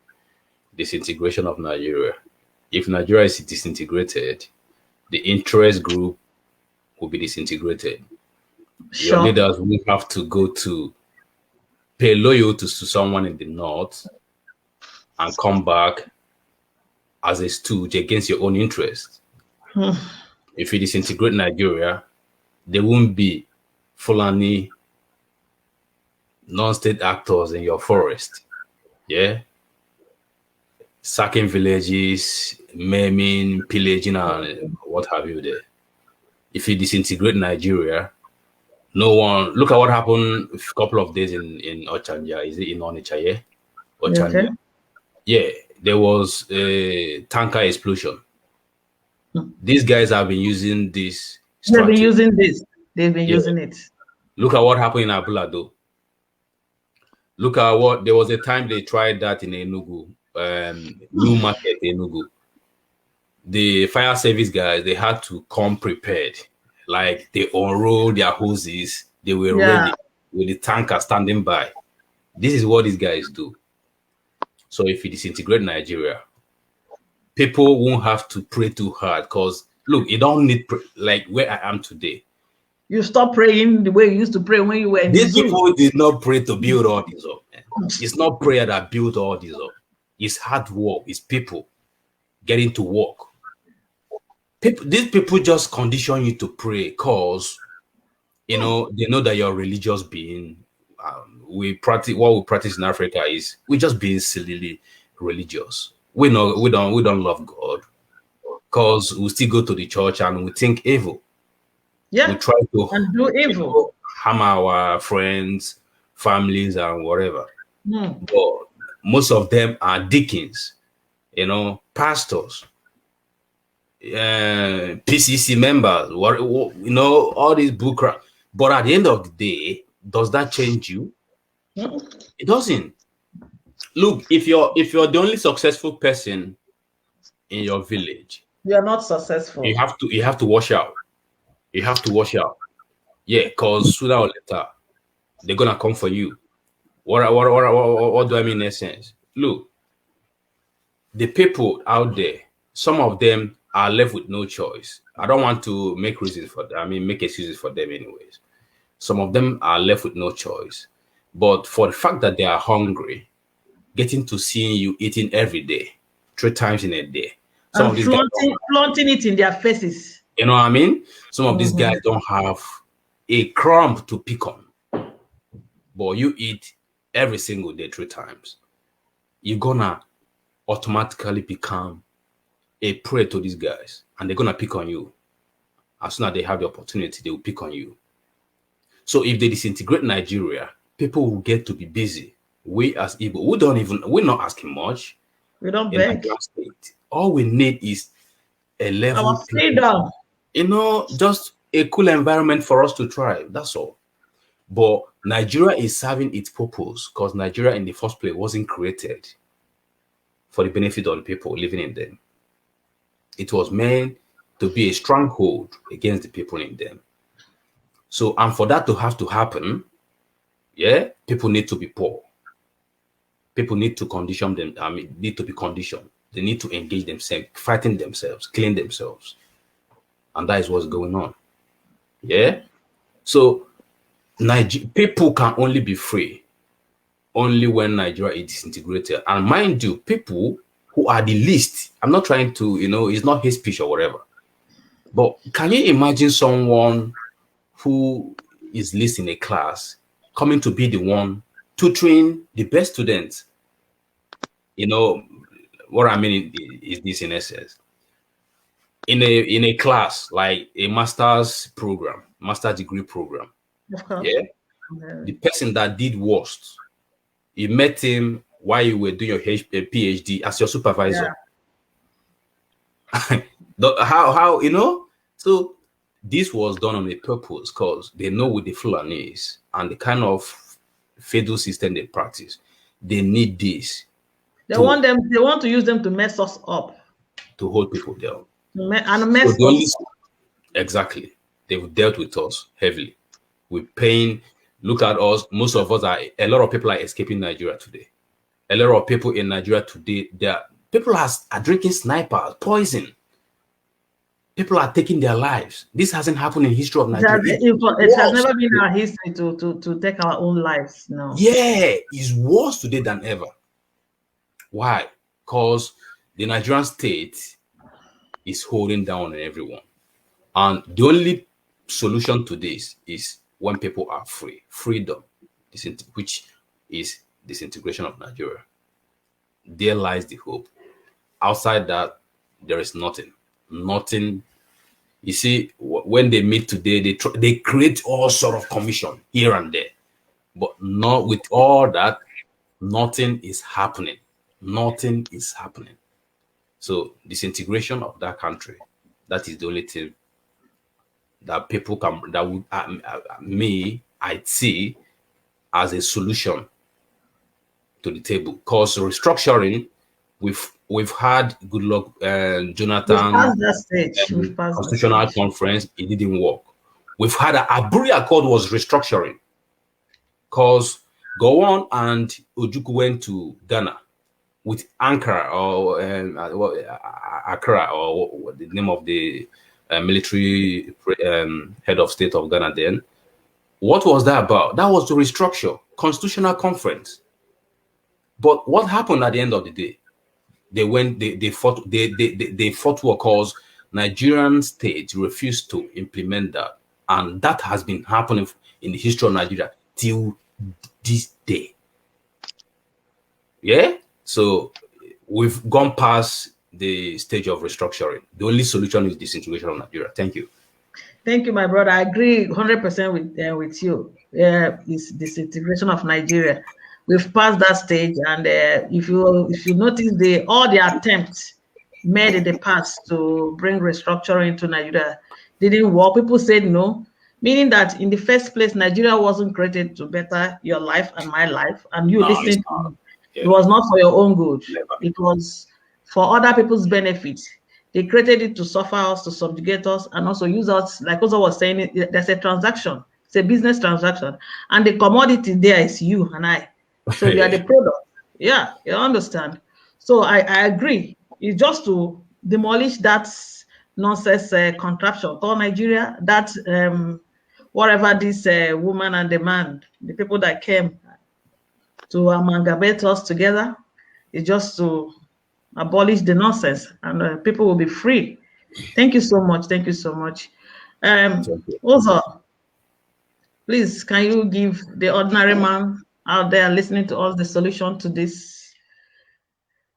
disintegration of Nigeria. If Nigeria is disintegrated, the interest group will be disintegrated. Sure. Your leaders will have to go to pay loyalty to someone in the north and come back as a stooge against your own interest. If you disintegrate Nigeria, there won't be Fulani non-state actors in your forest. Yeah? Sacking villages, maiming, pillaging, and what have you there. If you disintegrate Nigeria, no one... Look at what happened a couple of days in Ochanja. Is it in Onitsha, yeah? Ochanja. Okay. Yeah, there was a tanker explosion. These guys have been using this strategy. They've been using it. Look at what happened in Abulado. Look at what... There was a time they tried that in Enugu. New market Enugu. the fire service guys, they had to come prepared. Like they unrolled their hoses, they were Yeah. ready with the tanker standing by. This is what these guys do. So if you disintegrate Nigeria, people won't have to pray too hard because look, you don't need like where I am today. You stop praying the way you used to pray when you were in the These zoo. people did not pray to build all this up, man. It's not prayer that built all this up. It's hard work. It's people getting to work. These people just condition you to pray because they know that you're a religious being. We practice what we practice in Africa is we just being sillily religious. We don't love God because we still go to the church and we think evil. Yeah. We try to and do evil. Harm our friends, families, and whatever. Mm. But most of them are deacons, pastors, PCC members, all these book crap. But at the end of the day, does that change you? It doesn't. Look, if you're the only successful person in your village, you are not successful. You have to wash out. You have to wash out. Yeah, because sooner or later they're gonna come for you. What do I mean in essence? Look, the people out there, some of them are left with no choice. I don't want to make reasons for them. Make excuses for them anyways. Some of them are left with no choice. But for the fact that they are hungry, getting to seeing you eating every day, 3 times in a day. Some of these guys flaunting it in their faces. You know what I mean? Some of these guys don't have a crumb to pick on. But you eat every single day 3 times. You're gonna automatically become a prey to these guys. And they're gonna pick on you. As soon as they have the opportunity, they will pick on you. So if they disintegrate Nigeria, people will get to be busy. We as Igbo, we're not asking much. We don't beg. All we need is a level our freedom. Just a cool environment for us to thrive. That's all. But Nigeria is serving its purpose because Nigeria in the first place wasn't created for the benefit of the people living in them. It was meant to be a stronghold against the people in them. So, and for that to have to happen, people need to be poor. People need to condition them. Need to be conditioned. They need to engage themselves, fighting themselves, clean themselves. And that is what's going on. Yeah? So, people can only be free only when Nigeria is disintegrated. And mind you, people who are the least, I'm not trying to, it's not hate speech or whatever. But can you imagine someone who is least in a class coming to be the one to train the best students? What I mean is this in essence. In a class, like a master's degree program. Of course. Yeah. The person that did worst, you met him while you were doing your PhD as your supervisor. Yeah. how So this was done on a purpose because they know with the Fulanis and the kind of federal system they practice, they need this. They want to use them to mess us up. To hold people down. And mess us up. Exactly. They've dealt with us heavily. With pain. Look at us. Most of us a lot of people are escaping Nigeria today. A lot of people in Nigeria today, people are drinking snipers, poison. People are taking their lives. This hasn't happened in history of Nigeria. It has never been our history to take our own lives. No. Yeah, it's worse today than ever. Why? Because the Nigerian state is holding down on everyone. And the only solution to this is when people are free. Freedom, which is disintegration of Nigeria. There lies the hope. Outside that, there is nothing. Nothing. You see, when they meet today, they create all sort of commission here and there. But not with all that, nothing is happening. Nothing is happening. So disintegration of that country, that is the only thing that people can, that would, I'd see as a solution to the table. Because restructuring we've had good luck We've Jonathan passed that stage. We've passed that constitutional stage. conference. It didn't work. We've had a Aburi Accord was restructuring because Gowon and Ojukwu went to Ghana with Ankara or Accra or what the name of the military head of state of Ghana then. What was that about? That was to restructure constitutional conference. But what happened at the end of the day? They fought war because Nigerian state refused to implement that. And that has been happening in the history of Nigeria till this day. Yeah? So we've gone past the stage of restructuring. The only solution is disintegration of Nigeria. Thank you. Thank you, my brother. I agree 100% with you. It's disintegration of Nigeria. We've passed that stage, and if you notice, all the attempts made in the past to bring restructuring to Nigeria didn't work. People said no, meaning that in the first place, Nigeria wasn't created to better your life and my life, and you No, listening it's to not. me. Yeah. It was not for your own good. Never. It was for other people's benefit. They created it to suffer us, to subjugate us, and also use us. Like Ozo was saying, there's a transaction. It's a business transaction. And the commodity there is you and I. So we are the product. Yeah, you understand. So I agree. It's just to demolish that nonsense contraption called Nigeria, that whatever this woman and the man, the people that came to amalgamate us together, is just to abolish the nonsense, and people will be free. Thank you so much. Thank you so much. Thank you. Also, please, can you give the ordinary man out there listening to us the solution to this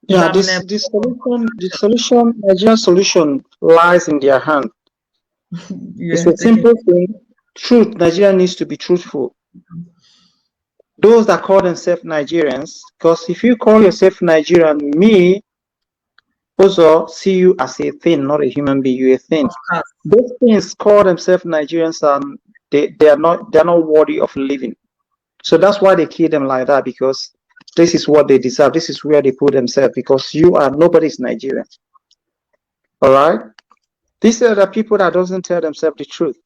Yeah, damnable? the solution, Nigerian solution lies in their hand. It's Yeah, a simple thing. Truth. Nigeria needs to be truthful. Those that call themselves Nigerians, because if you call yourself Nigerian, me, also see you as a thing, not a human being. You're a thing. Those things call themselves Nigerians, and they're not worthy of living. So that's why they kill them like that, because this is what they deserve. This is where they put themselves, because nobody's Nigerian. All right? These are the people that doesn't tell themselves the truth.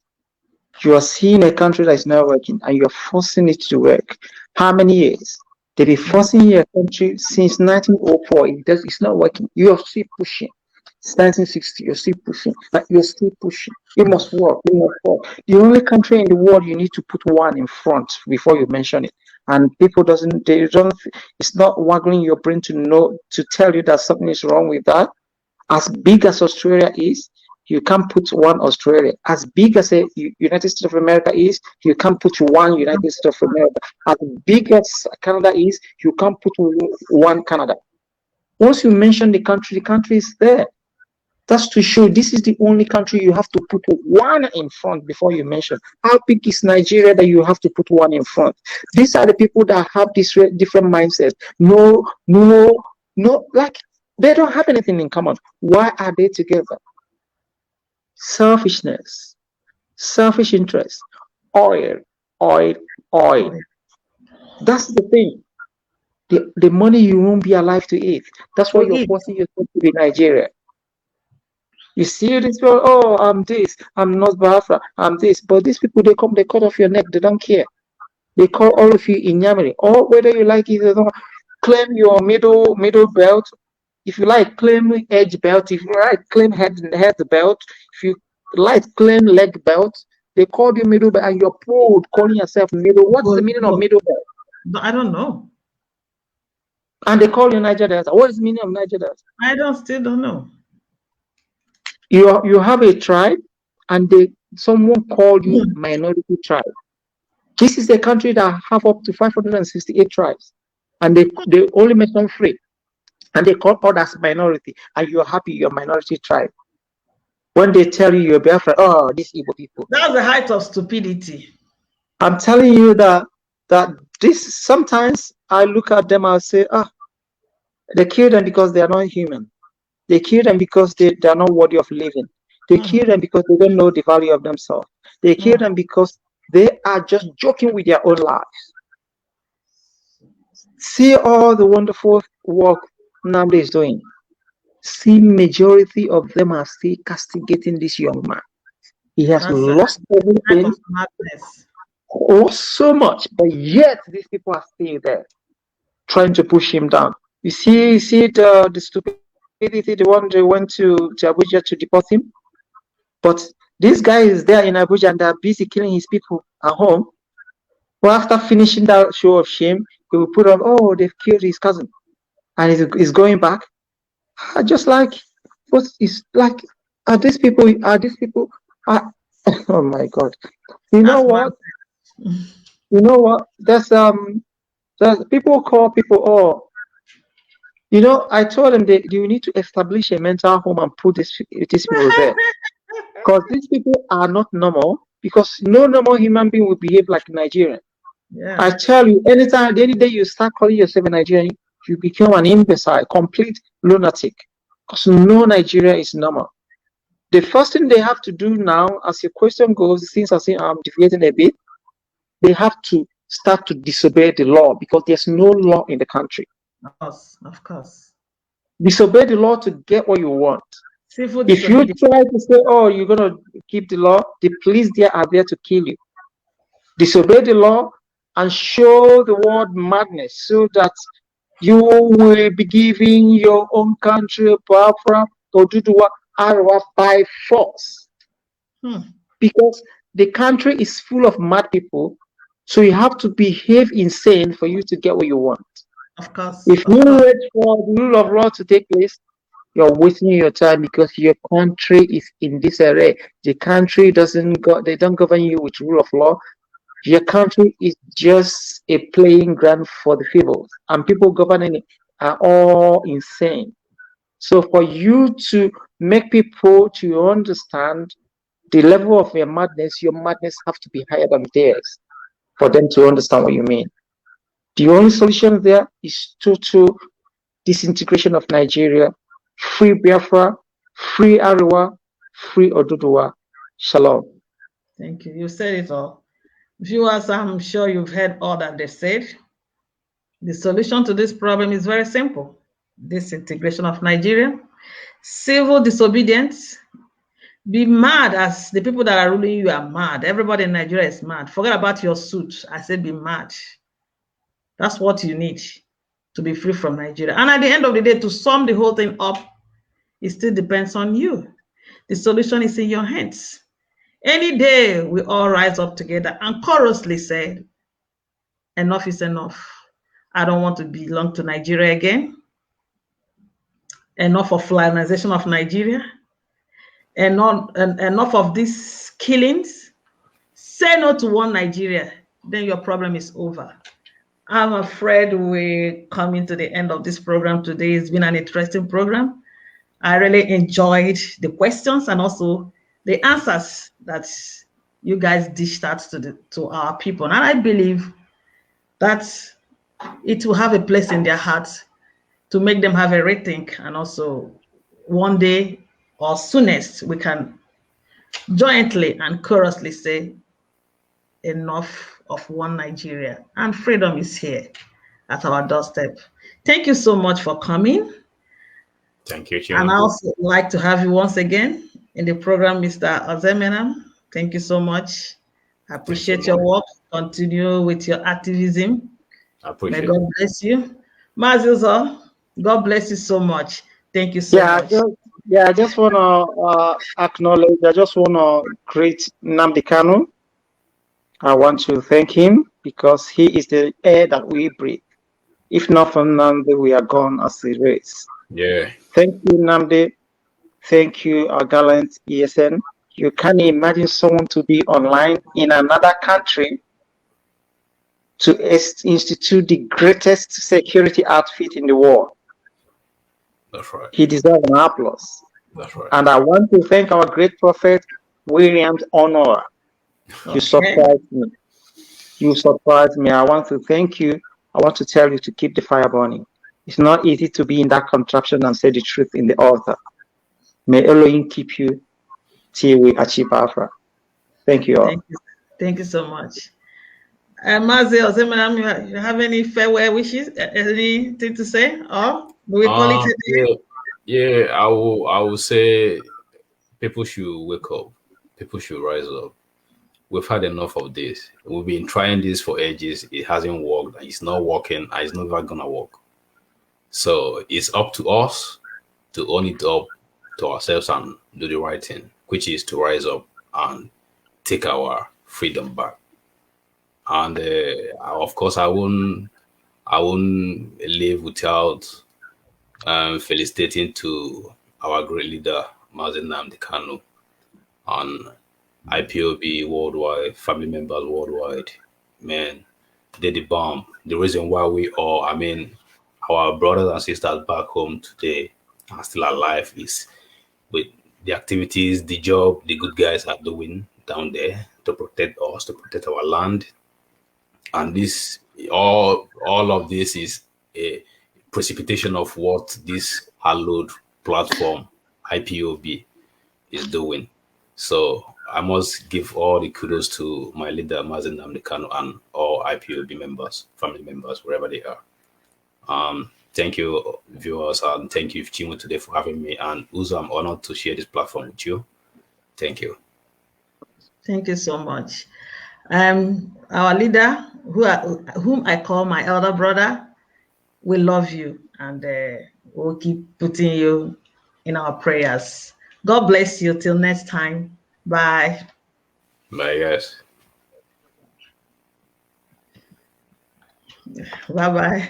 You are seeing a country that is not working, and you're forcing it to work. How many years? They've been forcing your country since 1904. It's not working. You are still pushing. It's 1960. You're still pushing, but you're still pushing. It must work. It must work. The only country in the world you need to put one in front before you mention it, and people it's not waggling your brain to tell you that something is wrong with that. As big as Australia is, you can't put one Australia. As big as the United States of America is, you can't put one United States of America. As big as Canada is, you can't put one Canada. Once you mention the country is there. That's to show this is the only country you have to put one in front before you mention. How big is Nigeria that you have to put one in front? These are the people that have this different mindset. No, like they don't have anything in common. Why are they together? Selfishness, selfish interest, oil. That's the thing. The money you won't be alive to eat. That's why you're forcing yourself to be Nigeria. You see this people, oh, I'm this, I'm not Biafra, I'm this. But these people, they come, they cut off your neck, they don't care. They call all of you Inyamiri. Or whether you like it or not, claim your middle belt. If you like, claim edge belt. If you like, claim head belt. If you like, claim leg belt. They call you middle belt, and you're proud calling yourself middle. What's the meaning of middle belt? I don't know. And they call you Niger Delta. What is the meaning of Niger Delta? I still don't know. You have a tribe, and someone called you minority tribe. This is a country that have up to 568 tribes, and they only mention 3, and they call others minority, and you're happy you're minority tribe. When they tell you you're Biafra, oh, these Igbo people. That's the height of stupidity. I'm telling you that this, sometimes I look at them and say, they kill them because they are not human. They kill them because they are not worthy of living. They kill them because they don't know the value of themselves. They kill them because they are just joking with their own lives. See all the wonderful work Nnamdi is doing. See, majority of them are still castigating this young man. He has That's a lost type of everything, madness. lost so much, but yet these people are still there, trying to push him down. You see the stupidity, the one they went to Abuja to deport him. But this guy is there in Abuja and they're busy killing his people at home. Well, after finishing that show of shame, he will put on, oh, they've killed his cousin. And he's going back. Just like, what is like, are these people, are, oh my God. You know That's what? madness. You know what? There's people call people, oh, I told them that you need to establish a mental home and put these people there. Because these people are not normal, because no normal human being will behave like a Nigerian. Yeah. I tell you, any day you start calling yourself a Nigerian, you become an imbecile, complete lunatic. Because no Nigeria is normal. The first thing they have to do now, as your question goes, since I say I'm deviating a bit, they have to start to disobey the law because there's no law in the country. Of course. Disobey the law to get what you want. Civil If you disobedience. try to say, oh, you're going to keep the law, the police there are there to kill you. Disobey the law and show the world madness so that you will be giving your own country Biafra or Duduwa Arawa by force. Because the country is full of mad people, so you have to behave insane for you to get what you want. Of course. If you wait for the rule of law to take place, you're wasting your time because your country is in disarray. The country they don't govern you with rule of law. Your country is just a playing ground for the feeble, and people governing it are all insane. So for you to make people to understand the level of your madness have to be higher than theirs for them to understand what you mean. The only solution there is total disintegration of Nigeria, free Biafra, free Ariwa, free Oduduwa. Shalom. Thank you. You said it all. Viewers, I'm sure you've heard all that they said. The solution to this problem is very simple. Disintegration of Nigeria, civil disobedience. Be mad as the people that are ruling you are mad. Everybody in Nigeria is mad. Forget about your suit. I said be mad. That's what you need to be free from Nigeria. And at the end of the day, to sum the whole thing up, it still depends on you. The solution is in your hands. Any day we all rise up together and chorously say, enough is enough. I don't want to belong to Nigeria again. Enough of colonization of Nigeria. Enough of these killings. Say no to one Nigeria. Then your problem is over. I'm afraid we're coming to the end of this program today. It's been an interesting program. I really enjoyed the questions and also the answers that you guys dished out to our people. And I believe that it will have a place in their hearts to make them have a rethink. And also one day or soonest, we can jointly and chorously say, enough of one Nigeria. And freedom is here at our doorstep. Thank you so much for coming. Thank you, Chinwe. And I also like to have you once again in the program, Mr. Ozoemena. Thank you so much. I appreciate your work. Continue with your activism. I appreciate May God bless you. Uzor, God bless you so much. Thank you so much. I just want to acknowledge, I just want to greet Nnamdi Kanu. I want to thank him because he is the air that we breathe. If not for Nnamdi, we are gone as a race. Yeah. Thank you, Nnamdi. Thank you, our gallant ESN. You can't imagine someone to be online in another country to institute the greatest security outfit in the world. That's right. He deserves an applause. That's right. And I want to thank our great prophet, Williams Honor. You surprised me. You surprised me. I want to thank you. I want to tell you to keep the fire burning. It's not easy to be in that contraption and say the truth in the altar. May Elohim keep you till we achieve Afra. Thank you all. Thank you so much. Mazi Ozoemena, you have any farewell wishes? Anything to say? Or Do we call it a day? Yeah, yeah. I will say people should wake up. People should rise up. We've had enough of this. We've been trying this for ages. It hasn't worked. It's not working. And it's never gonna work. So it's up to us to own it up to ourselves and do the right thing, which is to rise up and take our freedom back. And of course, I won't live without felicitating to our great leader Mazen Nnamdi Kanu and IPOB worldwide, family members worldwide. Man, they the bomb. The reason why we all, I mean, our brothers and sisters back home today are still alive is with the activities, the job the good guys are doing down there to protect us, to protect our land. And this all of this is a precipitation of what this hallowed platform IPOB is doing. So I must give all the kudos to my leader Mazen Namdekano and all IPOB members, family members, wherever they are. Thank you, viewers, and thank you, Chinwe, today for having me. And Uzo, I'm honored to share this platform with you. Thank you. Thank you so much. Our leader, whom I call my elder brother, we love you, and we'll keep putting you in our prayers. God bless you. Till next time. Bye. Bye, guys. Bye bye.